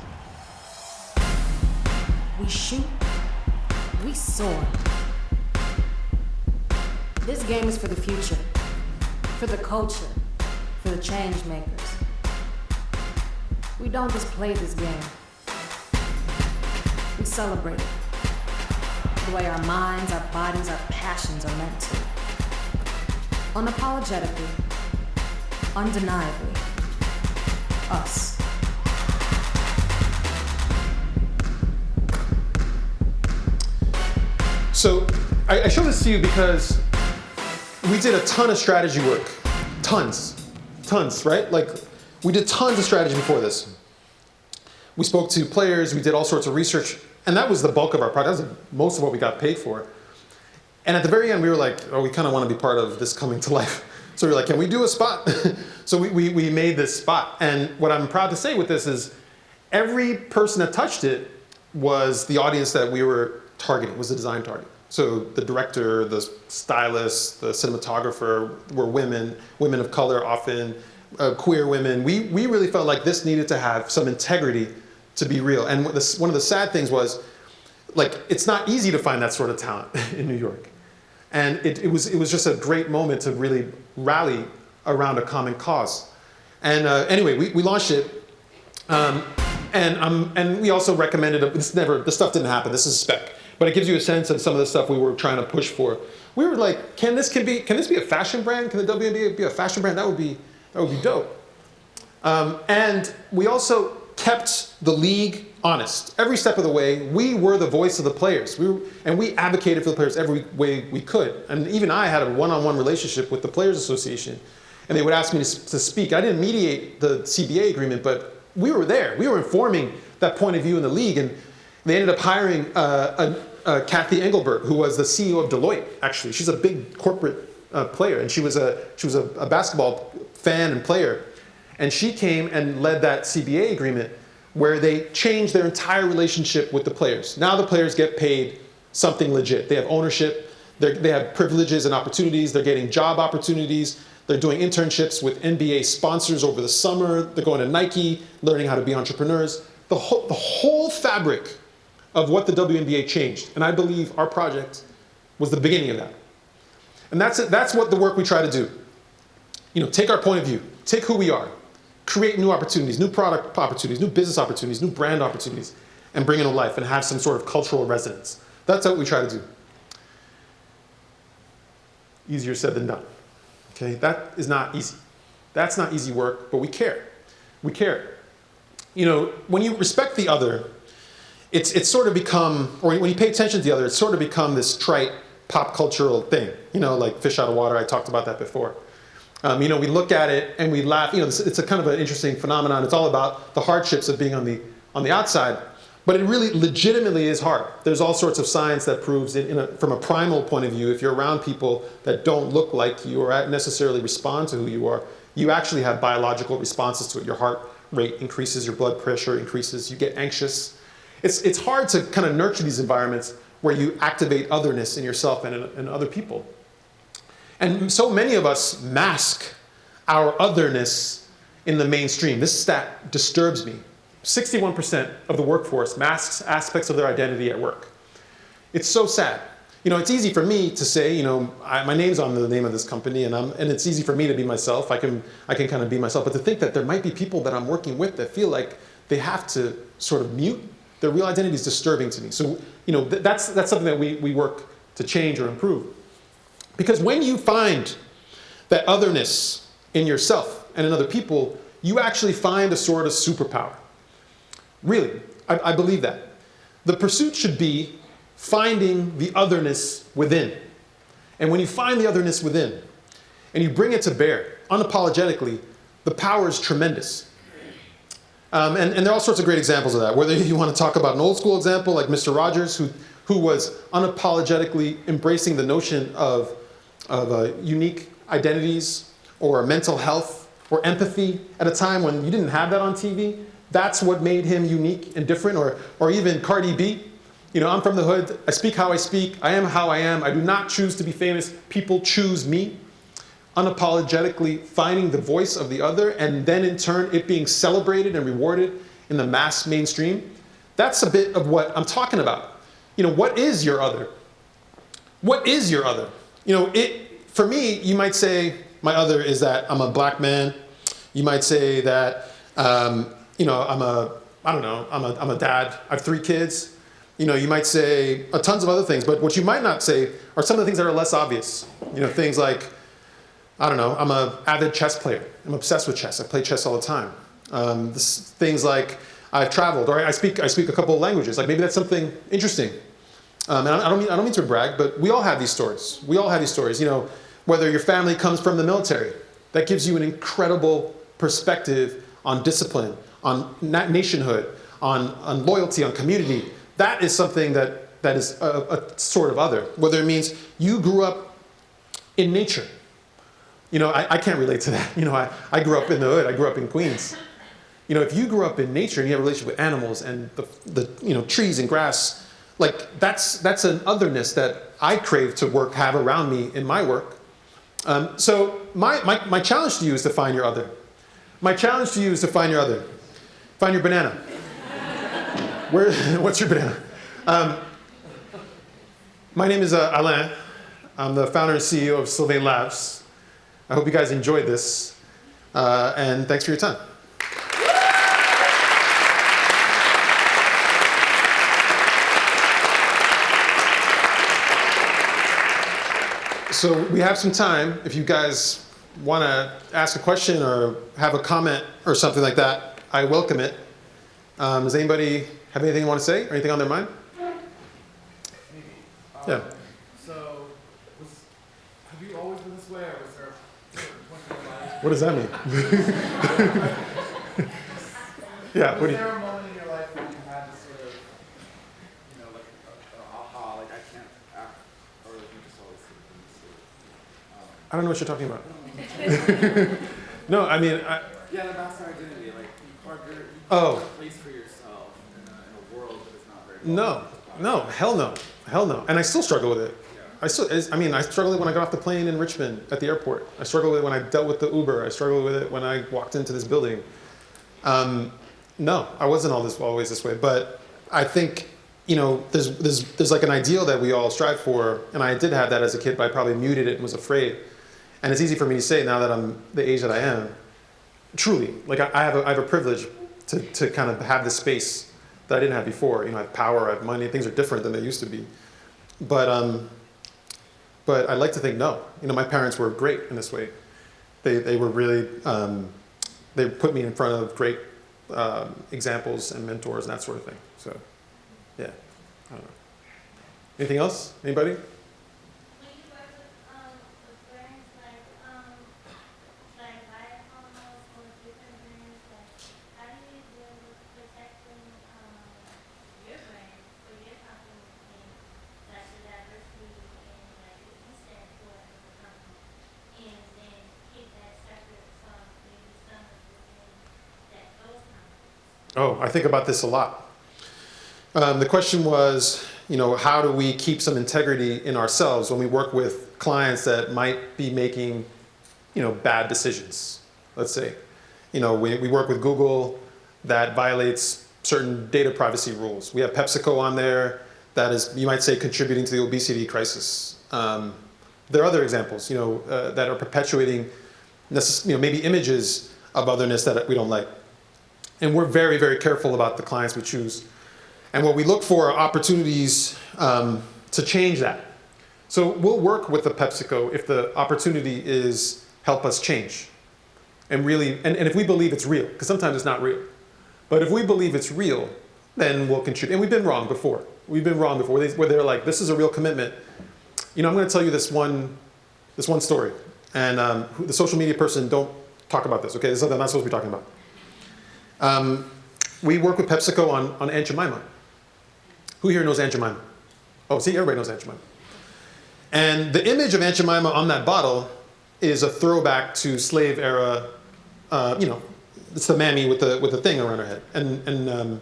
We shoot, we soar. This game is for the future, for the culture, for the change makers. We don't just play this game. We celebrate it. The way our minds, our bodies, our passions are meant to. Unapologetically, undeniably, us. So I show this to you because we did a ton of strategy work. Tons, right? Like, we did tons of strategy before this. We spoke to players, we did all sorts of research, and that was the bulk of our project. That was most of what we got paid for. And at the very end, we were like, oh, we kind of want to be part of this coming to life. So we were like, can we do a spot? So we made this spot. And what I'm proud to say with this is every person that touched it was the audience that we were targeting, was the design target. So the director, the stylist, the cinematographer were women of color often, queer women. We really felt like this needed to have some integrity to be real. And one of the sad things was, like, it's not easy to find that sort of talent in New York. And it was just a great moment to really rally around a common cause. And anyway, we launched it. And we also recommended, this stuff didn't happen, this is a spec. But it gives you a sense of some of the stuff we were trying to push for. We were like, can this be a fashion brand? Can the WNBA be a fashion brand? That would be dope. And we also kept the league honest. Every step of the way, we were the voice of the players. We advocated for the players every way we could. And even I had a one-on-one relationship with the Players Association. And they would ask me to speak. I didn't mediate the CBA agreement, but we were there. We were informing that point of view in the league. And they ended up hiring Kathy Engelbert, who was the CEO of Deloitte, actually. She's a big corporate player. And she was a basketball fan and player. And she came and led that CBA agreement where they changed their entire relationship with the players. Now the players get paid something legit. They have ownership, they have privileges and opportunities, they're getting job opportunities, they're doing internships with NBA sponsors over the summer, they're going to Nike, learning how to be entrepreneurs. The whole fabric of what the WNBA changed, and I believe our project was the beginning of that. And that's what the work we try to do. You know, take our point of view, take who we are, create new opportunities, new product opportunities, new business opportunities, new brand opportunities, and bring it to life and have some sort of cultural resonance. That's what we try to do. Easier said than done. Okay, that is not easy. That's not easy work, but we care. We care. You know, when you respect the other, it's sort of become, or when you pay attention to the other, it's sort of become this trite pop cultural thing. You know, like fish out of water, I talked about that before. You know, we look at it and we laugh. You know, it's a kind of an interesting phenomenon. It's all about the hardships of being on the outside, but it really legitimately is hard. There's all sorts of science that proves from a primal point of view, if you're around people that don't look like you or necessarily respond to who you are, you actually have biological responses to it. Your heart rate increases, your blood pressure increases, you get anxious. It's hard to kind of nurture these environments where you activate otherness in yourself and in other people. And so many of us mask our otherness in the mainstream. This stat disturbs me. 61% of the workforce masks aspects of their identity at work. It's so sad. You know, it's easy for me to say, you know, my name's on the name of this company, and it's easy for me to be myself. I can kind of be myself. But to think that there might be people that I'm working with that feel like they have to sort of mute their real identity is disturbing to me. So, you know, that's something that we work to change or improve. Because when you find that otherness in yourself and in other people, you actually find a sort of superpower. Really, I believe that. The pursuit should be finding the otherness within. And when you find the otherness within, and you bring it to bear, unapologetically, the power is tremendous. And there are all sorts of great examples of that. Whether you want to talk about an old school example like Mr. Rogers, who was unapologetically embracing the notion of unique identities or mental health or empathy at a time when you didn't have that on TV. That's what made him unique and different. Or even Cardi B. You know, I'm from the hood. I speak how I speak. I am how I am. I do not choose to be famous. People choose me. Unapologetically finding the voice of the other, and then in turn it being celebrated and rewarded in the mass mainstream. That's a bit of what I'm talking about. You know, what is your other? What is your other? You know, for me, you might say my other is that I'm a black man. You might say that, you know, I'm a dad. I have 3 kids. You know, you might say tons of other things, but what you might not say are some of the things that are less obvious. You know, things like, I don't know, I'm an avid chess player. I'm obsessed with chess. I play chess all the time. Things like I've traveled, or I speak a couple of languages. Like maybe that's something interesting. And I don't mean to brag, but we all have these stories. We all have these stories. You know, whether your family comes from the military, that gives you an incredible perspective on discipline, on nationhood, on loyalty, on community. That is something that is a sort of other. Whether it means you grew up in nature. You know, I can't relate to that. You know, I grew up in the hood. I grew up in Queens. You know, if you grew up in nature and you have a relationship with animals and the you know, trees and grass, like that's an otherness that I crave to have around me in my work. So my challenge to you is to find your other. My challenge to you is to find your other. Find your banana. What's your banana? My name is Alain. I'm the founder and CEO of Sylvain Labs. I hope you guys enjoyed this, and thanks for your time. So we have some time. If you guys want to ask a question or have a comment or something like that, I welcome it. Does anybody have anything they want to say or anything on their mind? Maybe. Yeah. So, have you always been this way, or was there a certain point in your life? What does that mean? Yeah. What do Was you? there a moment in your life when you had to sort of, you know, like a aha, like I can't act, or you just always sort of been this way? I don't know what you're talking about. No, I mean, Yeah, the master identity, like you carve Oh. a place for yourself in a world that is not very no, hell no, hell no. And I still struggle with it. I struggled with it when I got off the plane in Richmond at the airport. I struggled with it when I dealt with the Uber. I struggled with it when I walked into this building. No, I wasn't always this way. But I think, you know, there's like an ideal that we all strive for, and I did have that as a kid, but I probably muted it and was afraid. And it's easy for me to say now that I'm the age that I am. Truly, like I have a privilege to kind of have this space that I didn't have before. You know, I have power, I have money. Things are different than they used to be. But I like to think no. You know, my parents were great in this way. They were really they put me in front of great examples and mentors and that sort of thing. So, yeah, I don't know. Anything else? Anybody? When you work with brands like Viacom or different brands, like how do you deal with protecting your brand or your company and like the diversity and like what you stand for as a company, and then keep that separate from maybe some of the things that those companies? Oh, I think about this a lot. The question was, you know, how do we keep some integrity in ourselves when we work with clients that might be making, you know, bad decisions, let's say. You know, we work with Google that violates certain data privacy rules. We have PepsiCo on there that is, you might say, contributing to the obesity crisis. There are other examples, you know, that are perpetuating, you know, maybe images of otherness that we don't like. And we're very, very careful about the clients we choose. And what we look for are opportunities to change that. So we'll work with the PepsiCo if the opportunity is help us change. And really, and if we believe it's real, because sometimes it's not real. But if we believe it's real, then we'll contribute. And we've been wrong before. We've been wrong before, where they're like, this is a real commitment. You know, I'm going to tell you this one story. And the social media person, don't talk about this, okay? This is something I'm not supposed to be talking about. We work with PepsiCo on Aunt Jemima. Who here knows Aunt Jemima? Oh, see, everybody knows Aunt Jemima. And the image of Aunt Jemima on that bottle is a throwback to slave era, you know, it's the mammy with the thing around her head. And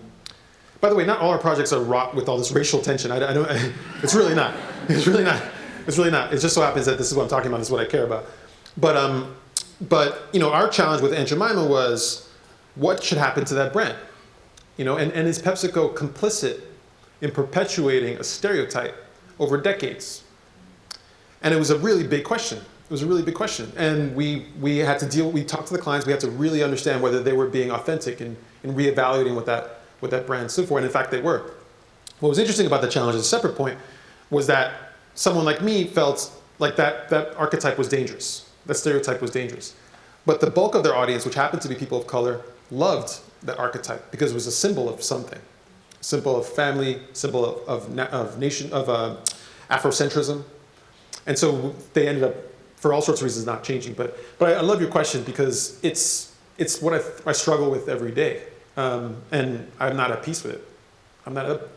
by the way, not all our projects are wrought with all this racial tension. I don't, it's really not. It's really not. It's really not. It just so happens that this is what I'm talking about. This is what I care about. But you know, our challenge with Aunt Jemima was, what should happen to that brand? You know, and is PepsiCo complicit in perpetuating a stereotype over decades? And it was a really big question. It was a really big question. And we had to we talked to the clients, we had to really understand whether they were being authentic in reevaluating what that brand stood for. And in fact, they were. What was interesting about the challenge, as a separate point, was that someone like me felt like that archetype was dangerous. That stereotype was dangerous. But the bulk of their audience, which happened to be people of color, loved that archetype because it was a symbol of something. symbol of family, symbol of nation, of Afrocentrism. And so they ended up, for all sorts of reasons, not changing. But I love your question because it's what I struggle with every day. And I'm not at peace with it.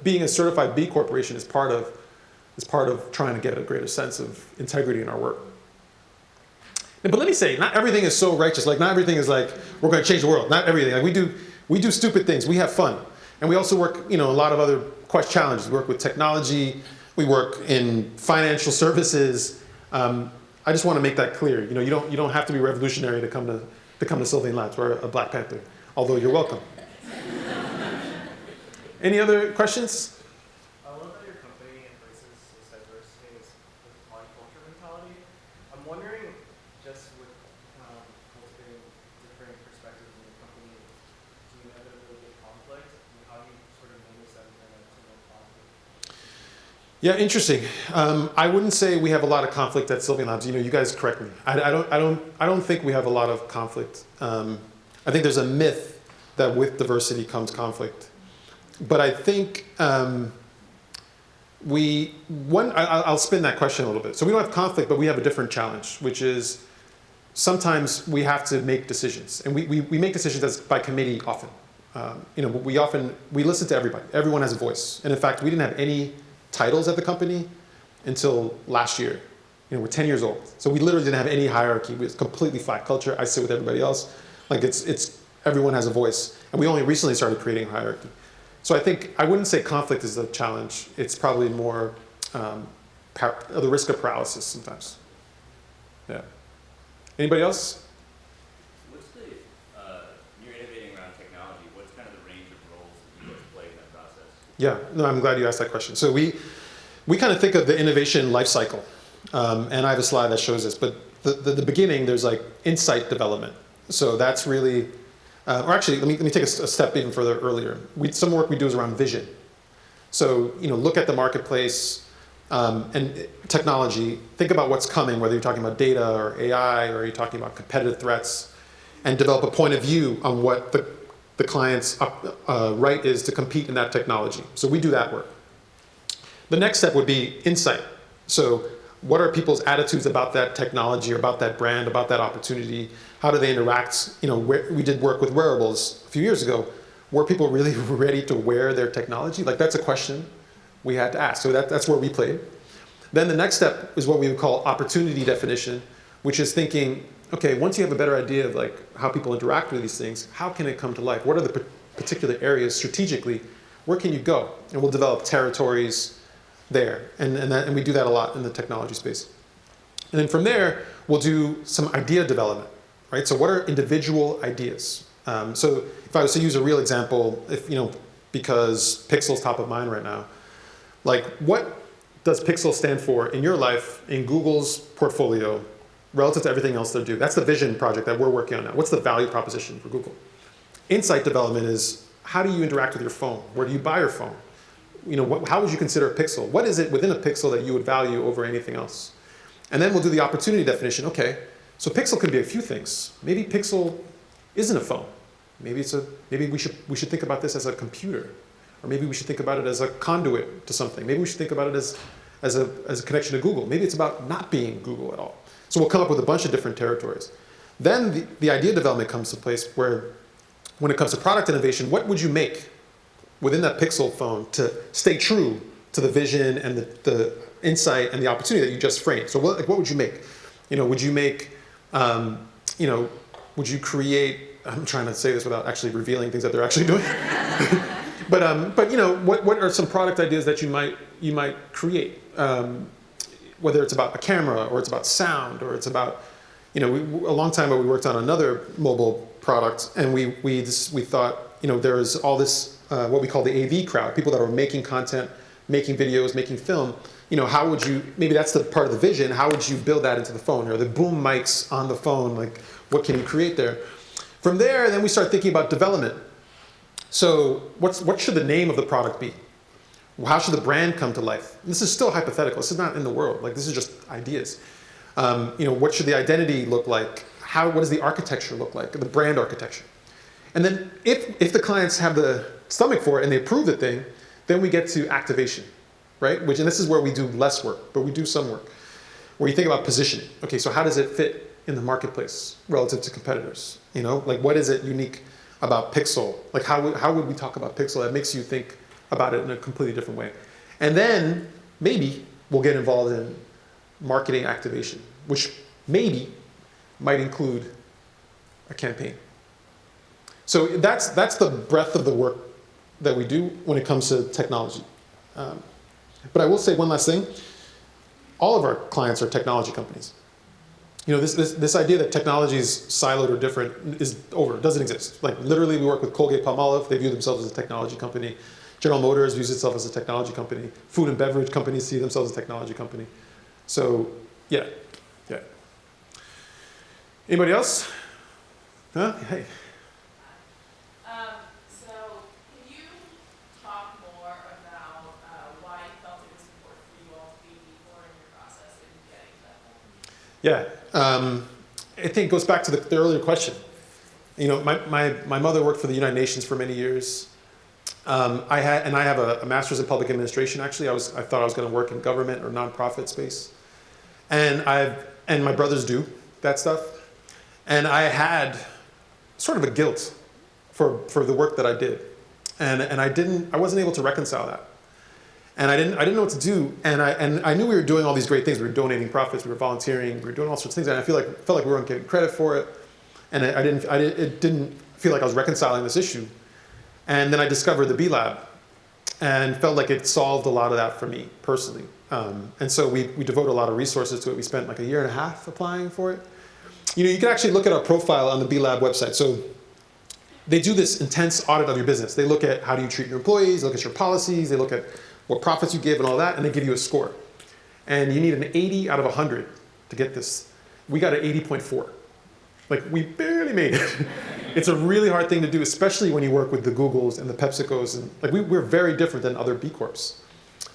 Being a certified B Corporation is part of trying to get a greater sense of integrity in our work. But let me say, not everything is so righteous. Like, not everything is like, we're going to change the world. Not everything. Like, we do stupid things. We have fun. And we also work, a lot of other challenges. We work with technology. We work in financial services. I just want to make that clear. You don't have to be revolutionary to come to Sylvan Labs or a Black Panther, although you're welcome. Any other questions? I love that your company embraces this diversity, this polyculture mentality. I'm wondering, just with cultivating different perspectives in the company, do you inevitably get conflict? And how do you sort of manage that to no conflict? Yeah, interesting. I wouldn't say we have a lot of conflict at Sylvan Labs. You guys correct me. I don't think we have a lot of conflict. I think there's a myth that with diversity comes conflict. But I think I'll spin that question a little bit. So we don't have conflict, but we have a different challenge, which is sometimes we have to make decisions. And we make decisions by committee often. We listen to everybody. Everyone has a voice. And in fact, we didn't have any titles at the company until last year. We're 10 years old. So we literally didn't have any hierarchy. It was completely flat culture. I sit with everybody else. Like it's everyone has a voice. And we only recently started creating hierarchy. So I wouldn't say conflict is a challenge. It's probably more the risk of paralysis sometimes. Yeah. Anybody else? What's you're innovating around technology, what's kind of the range of roles that you guys play in that process? Yeah, no, I'm glad you asked that question. So we kind of think of the innovation life cycle. And I have a slide that shows this, but the beginning, there's like insight development. So that's really, or actually, let me take a step even further earlier. Some work we do is around vision. So, look at the marketplace and technology, think about what's coming, whether you're talking about data or AI, or you're talking about competitive threats, and develop a point of view on what the client's right is to compete in that technology. So we do that work. The next step would be insight. So what are people's attitudes about that technology or about that brand, about that opportunity? How do they interact? We did work with wearables a few years ago. Were people really ready to wear their technology? Like, that's a question we had to ask. So that's where we played. Then the next step is what we would call opportunity definition, which is thinking, okay, once you have a better idea of like how people interact with these things, how can it come to life? What are the particular areas strategically? Where can you go? And we'll develop territories there. And we do that a lot in the technology space. And then from there, we'll do some idea development, right? So what are individual ideas? So if I was to use a real example, because Pixel's top of mind right now, like what does Pixel stand for in your life, in Google's portfolio, relative to everything else they do? That's the vision project that we're working on now. What's the value proposition for Google? Insight development is, how do you interact with your phone? Where do you buy your phone? How would you consider a Pixel? What is it within a Pixel that you would value over anything else? And then we'll do the opportunity definition. Okay, so Pixel could be a few things. Maybe Pixel isn't a phone. Maybe we should think about this as a computer, or maybe we should think about it as a conduit to something. Maybe we should think about it as a connection to Google. Maybe it's about not being Google at all. So we'll come up with a bunch of different territories. Then the idea development comes to place where, when it comes to product innovation, what would you make within that Pixel phone to stay true to the vision and the insight and the opportunity that you just framed? So what would you make? Would you make, would you create, I'm trying to say this without actually revealing things that they're actually doing. But what are some product ideas that you might create? Whether it's about a camera, or it's about sound, or it's about, a long time ago we worked on another mobile product, and we thought, there is all this, what we call the AV crowd, people that are making content, making videos, making film. How would you, maybe that's the part of the vision, how would you build that into the phone? Or the boom mics on the phone, like what can you create there? From there, then we start thinking about development. So what should the name of the product be? How should the brand come to life? This is still hypothetical. This is not in the world. Like, this is just ideas. What should the identity look like? What does the architecture look like? The brand architecture. And then if the clients have the stomach for it and they approve the thing, then we get to activation, right? And this is where we do less work, but we do some work. Where you think about positioning. Okay, so how does it fit in the marketplace relative to competitors? You know, like what is it unique about Pixel? Like how would we talk about Pixel that makes you think about it in a completely different way? And then maybe we'll get involved in marketing activation, which maybe might include a campaign. So that's the breadth of the work that we do when it comes to technology. But I will say one last thing. All of our clients are technology companies. You know, this idea that technology is siloed or different is over. It doesn't exist. Like literally, we work with Colgate-Palmolive. They view themselves as a technology company. General Motors views itself as a technology company. Food and beverage companies see themselves as a technology company. So yeah. Anybody else? Huh? Hey. So can you talk more about why you felt it was important for you all to be more in your process in getting to that point? Yeah. I think it goes back to the earlier question. You know, my mother worked for the United Nations for many years. I have a master's in public administration. Actually, I thought I was going to work in government or nonprofit space, and my brothers do that stuff, and I had sort of a guilt for the work that I did, and I wasn't able to reconcile that, and I didn't know what to do, and I knew we were doing all these great things. We were donating profits, we were volunteering, we were doing all sorts of things, and I felt like we weren't getting credit for it, and it didn't feel like I was reconciling this issue. And then I discovered the B Lab and felt like it solved a lot of that for me personally. And so we devoted a lot of resources to it. We spent like a year and a half applying for it. You know, you can actually look at our profile on the B Lab website. So they do this intense audit of your business. They look at how do you treat your employees, they look at your policies, they look at what profits you give and all that, and they give you a score. And you need an 80 out of 100 to get this. We got an 80.4. Like, we barely made it. It's a really hard thing to do, especially when you work with the Googles and the PepsiCos. And like, we're very different than other B Corps.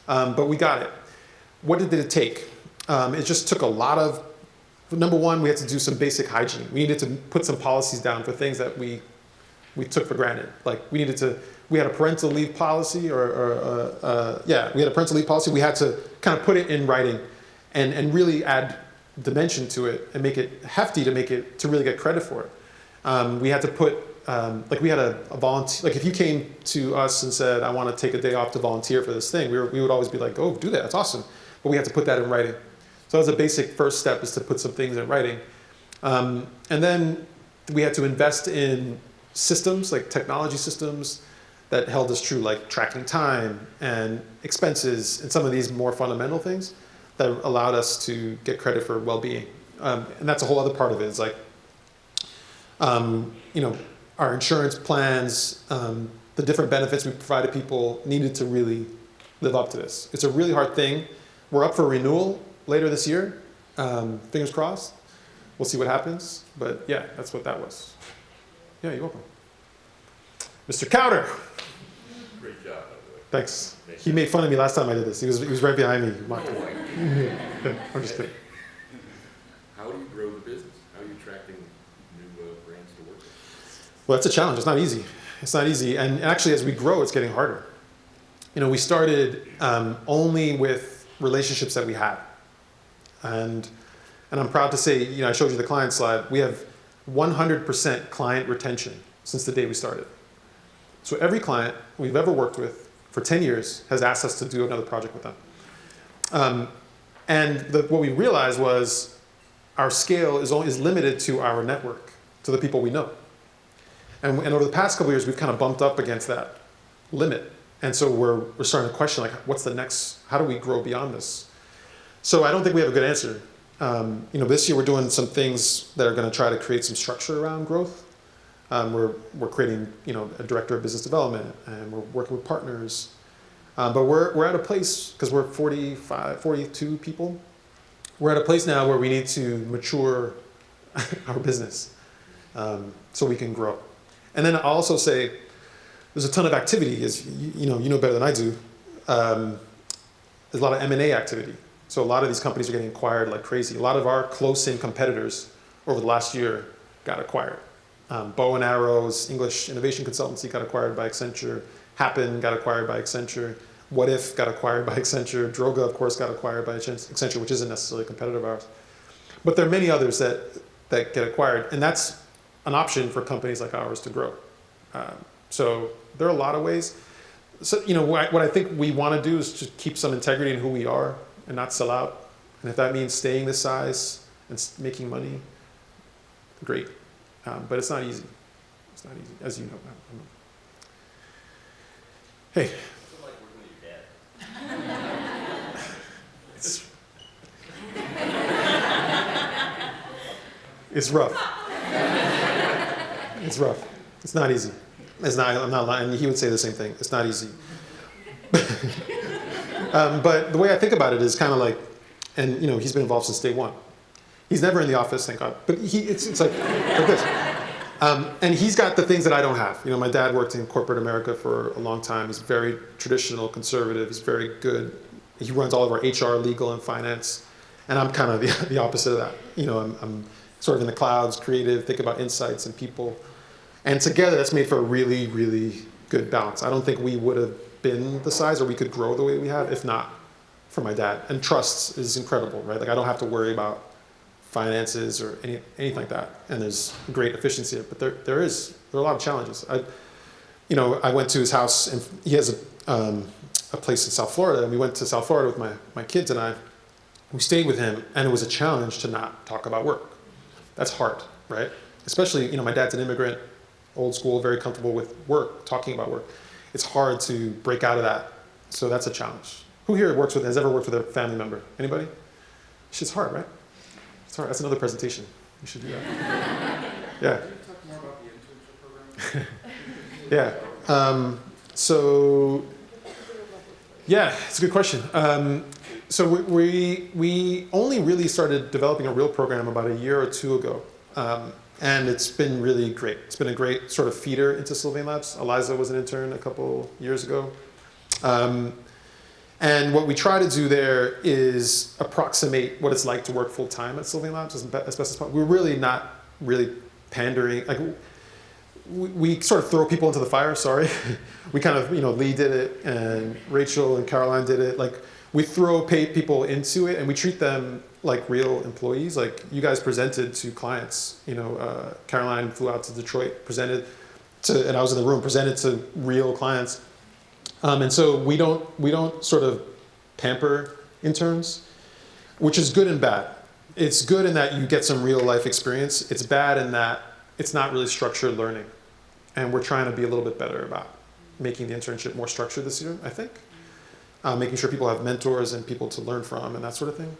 But we got it. What did it take? It just took a lot of, number one, we had to do some basic hygiene. We needed to put some policies down for things that we took for granted. Like, we had a parental leave policy, we had a parental leave policy. We had to kind of put it in writing and really add dimension to it and make it hefty to really get credit for it. We had to put, we had a volunteer, like if you came to us and said, I want to take a day off to volunteer for this thing, we would always be like, oh, do that, that's awesome. But we had to put that in writing. So that was a basic first step, is to put some things in writing. And then we had to invest in systems, like technology systems that held us true, like tracking time and expenses and some of these more fundamental things that allowed us to get credit for well-being. And that's a whole other part of it. It's like, you know, our insurance plans, the different benefits we provided people needed to really live up to this. It's a really hard thing. We're up for renewal later this year. Fingers crossed. We'll see what happens. But yeah, that's what that was. Yeah, you're welcome. Mr. Cowder. Great job, by the way. Thanks. He made fun of me last time I did this. He was right behind me. I'm just kidding. How do you grow the business? How are you attracting new brands to work with? Well, that's a challenge. It's not easy. It's not easy. And actually, as we grow, it's getting harder. You know, we started only with relationships that we had. And I'm proud to say, you know, I showed you the client slide. We have 100% client retention since the day we started. So every client we've ever worked with for 10 years has asked us to do another project with them. What we realized was our scale is limited to our network, to the people we know. And over the past couple of years, we've kind of bumped up against that limit. And so we're starting to question, like, what's the next, how do we grow beyond this? So I don't think we have a good answer. You know, this year we're doing some things that are going to try to create some structure around growth. We're creating, you know, a director of business development, and we're working with partners. But we're at a place, because we're 42 people, we're at a place now where we need to mature our business so we can grow. And then I'll also say there's a ton of activity, as you know better than I do. There's a lot of M&A activity. So a lot of these companies are getting acquired like crazy. A lot of our close-in competitors over the last year got acquired. Bow and Arrows, English Innovation Consultancy got acquired by Accenture. Happen got acquired by Accenture. What If got acquired by Accenture. Droga, of course, got acquired by Accenture, which isn't necessarily a competitor of ours. But there are many others that get acquired, and that's an option for companies like ours to grow. So there are a lot of ways. So, you know, what I think we want to do is just keep some integrity in who we are and not sell out. And if that means staying this size and making money, great. But it's not easy. It's not easy, as you know. Hey. What's it like working with your dad? It's rough. It's rough. It's not easy. It's not. I'm not lying. He would say the same thing. It's not easy. But the way I think about it is kind of like, and you know, he's been involved since day one. He's never in the office, thank God. But it's like this. And he's got the things that I don't have. You know, my dad worked in corporate America for a long time. He's very traditional, conservative. He's very good. He runs all of our HR, legal, and finance. And I'm kind of the opposite of that. You know, I'm sort of in the clouds, creative, think about insights and people. And together, that's made for a really, really good balance. I don't think we would have been the size, or we could grow the way we have, if not for my dad. And trust is incredible, right? Like, I don't have to worry about finances or anything like that. And there's great efficiency, but there are a lot of challenges. I went to his house, and he has a place in South Florida, and we went to South Florida with my kids and I. We stayed with him, and it was a challenge to not talk about work. That's hard, right? Especially, you know, my dad's an immigrant, old school, very comfortable with work, talking about work. It's hard to break out of that. So that's a challenge. Who here has ever worked with a family member? Anybody? Shit's hard, right? It's hard. That's another presentation. You should do that. Yeah. Can you talk more about the internship program? Yeah. Yeah, it's a good question. So we only really started developing a real program about a year or two ago. And it's been really great. It's been a great sort of feeder into Sylvain Labs. Eliza was an intern a couple years ago. And what we try to do there is approximate what it's like to work full time at Sylvain Labs as best as possible. We're really not really pandering. Like, we sort of throw people into the fire, sorry. We kind of, you know, Lee did it, and Rachel and Caroline did it. Like, we throw paid people into it, and we treat them like real employees. Like, you guys presented to clients. You know, Caroline flew out to Detroit, and I was in the room, presented to real clients. And so we don't sort of pamper interns, which is good and bad. It's good in that you get some real life experience. It's bad in that it's not really structured learning. And we're trying to be a little bit better about making the internship more structured this year, I think. Making sure people have mentors and people to learn from and that sort of thing.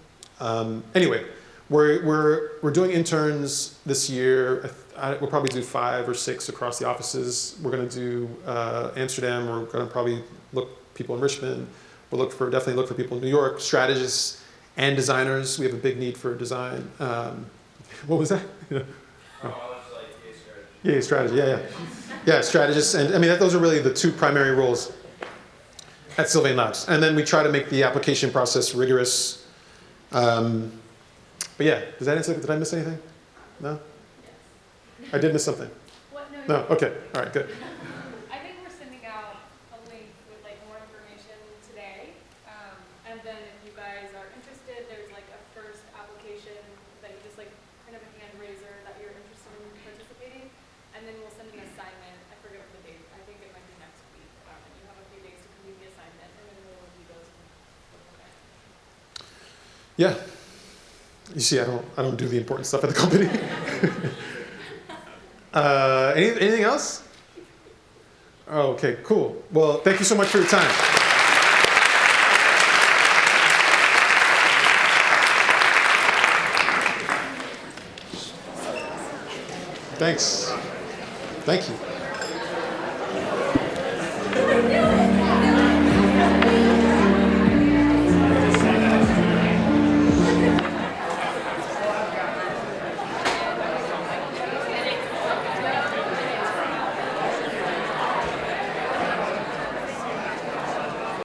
Anyway, we're doing interns this year. We'll probably do 5 or 6 across the offices. We're going to do Amsterdam. We're going to probably people in Richmond. We'll definitely look for people in New York, strategists and designers. We have a big need for design. What was that? Yeah, strategy. Yeah, strategists. And I mean, those are really the 2 primary roles at Sylvain Labs. And then we try to make the application process rigorous. But yeah, does that answer? Did I miss anything? No? Yes. I did miss something. What? No? Okay. All right, good. I think we're sending out a link with like more information today. And then if you guys are interested, there's like a first application that you just like kind of a hand raiser that you're interested in participating. And then we'll send an assignment. I forget what the date. I think it might be next week. And you have a few days to complete the assignment, and then we'll review those and go from there. Yeah. You see, I don't do the important stuff at the company. Anything else? Oh, okay, cool. Well, thank you so much for your time. Thanks. Thank you.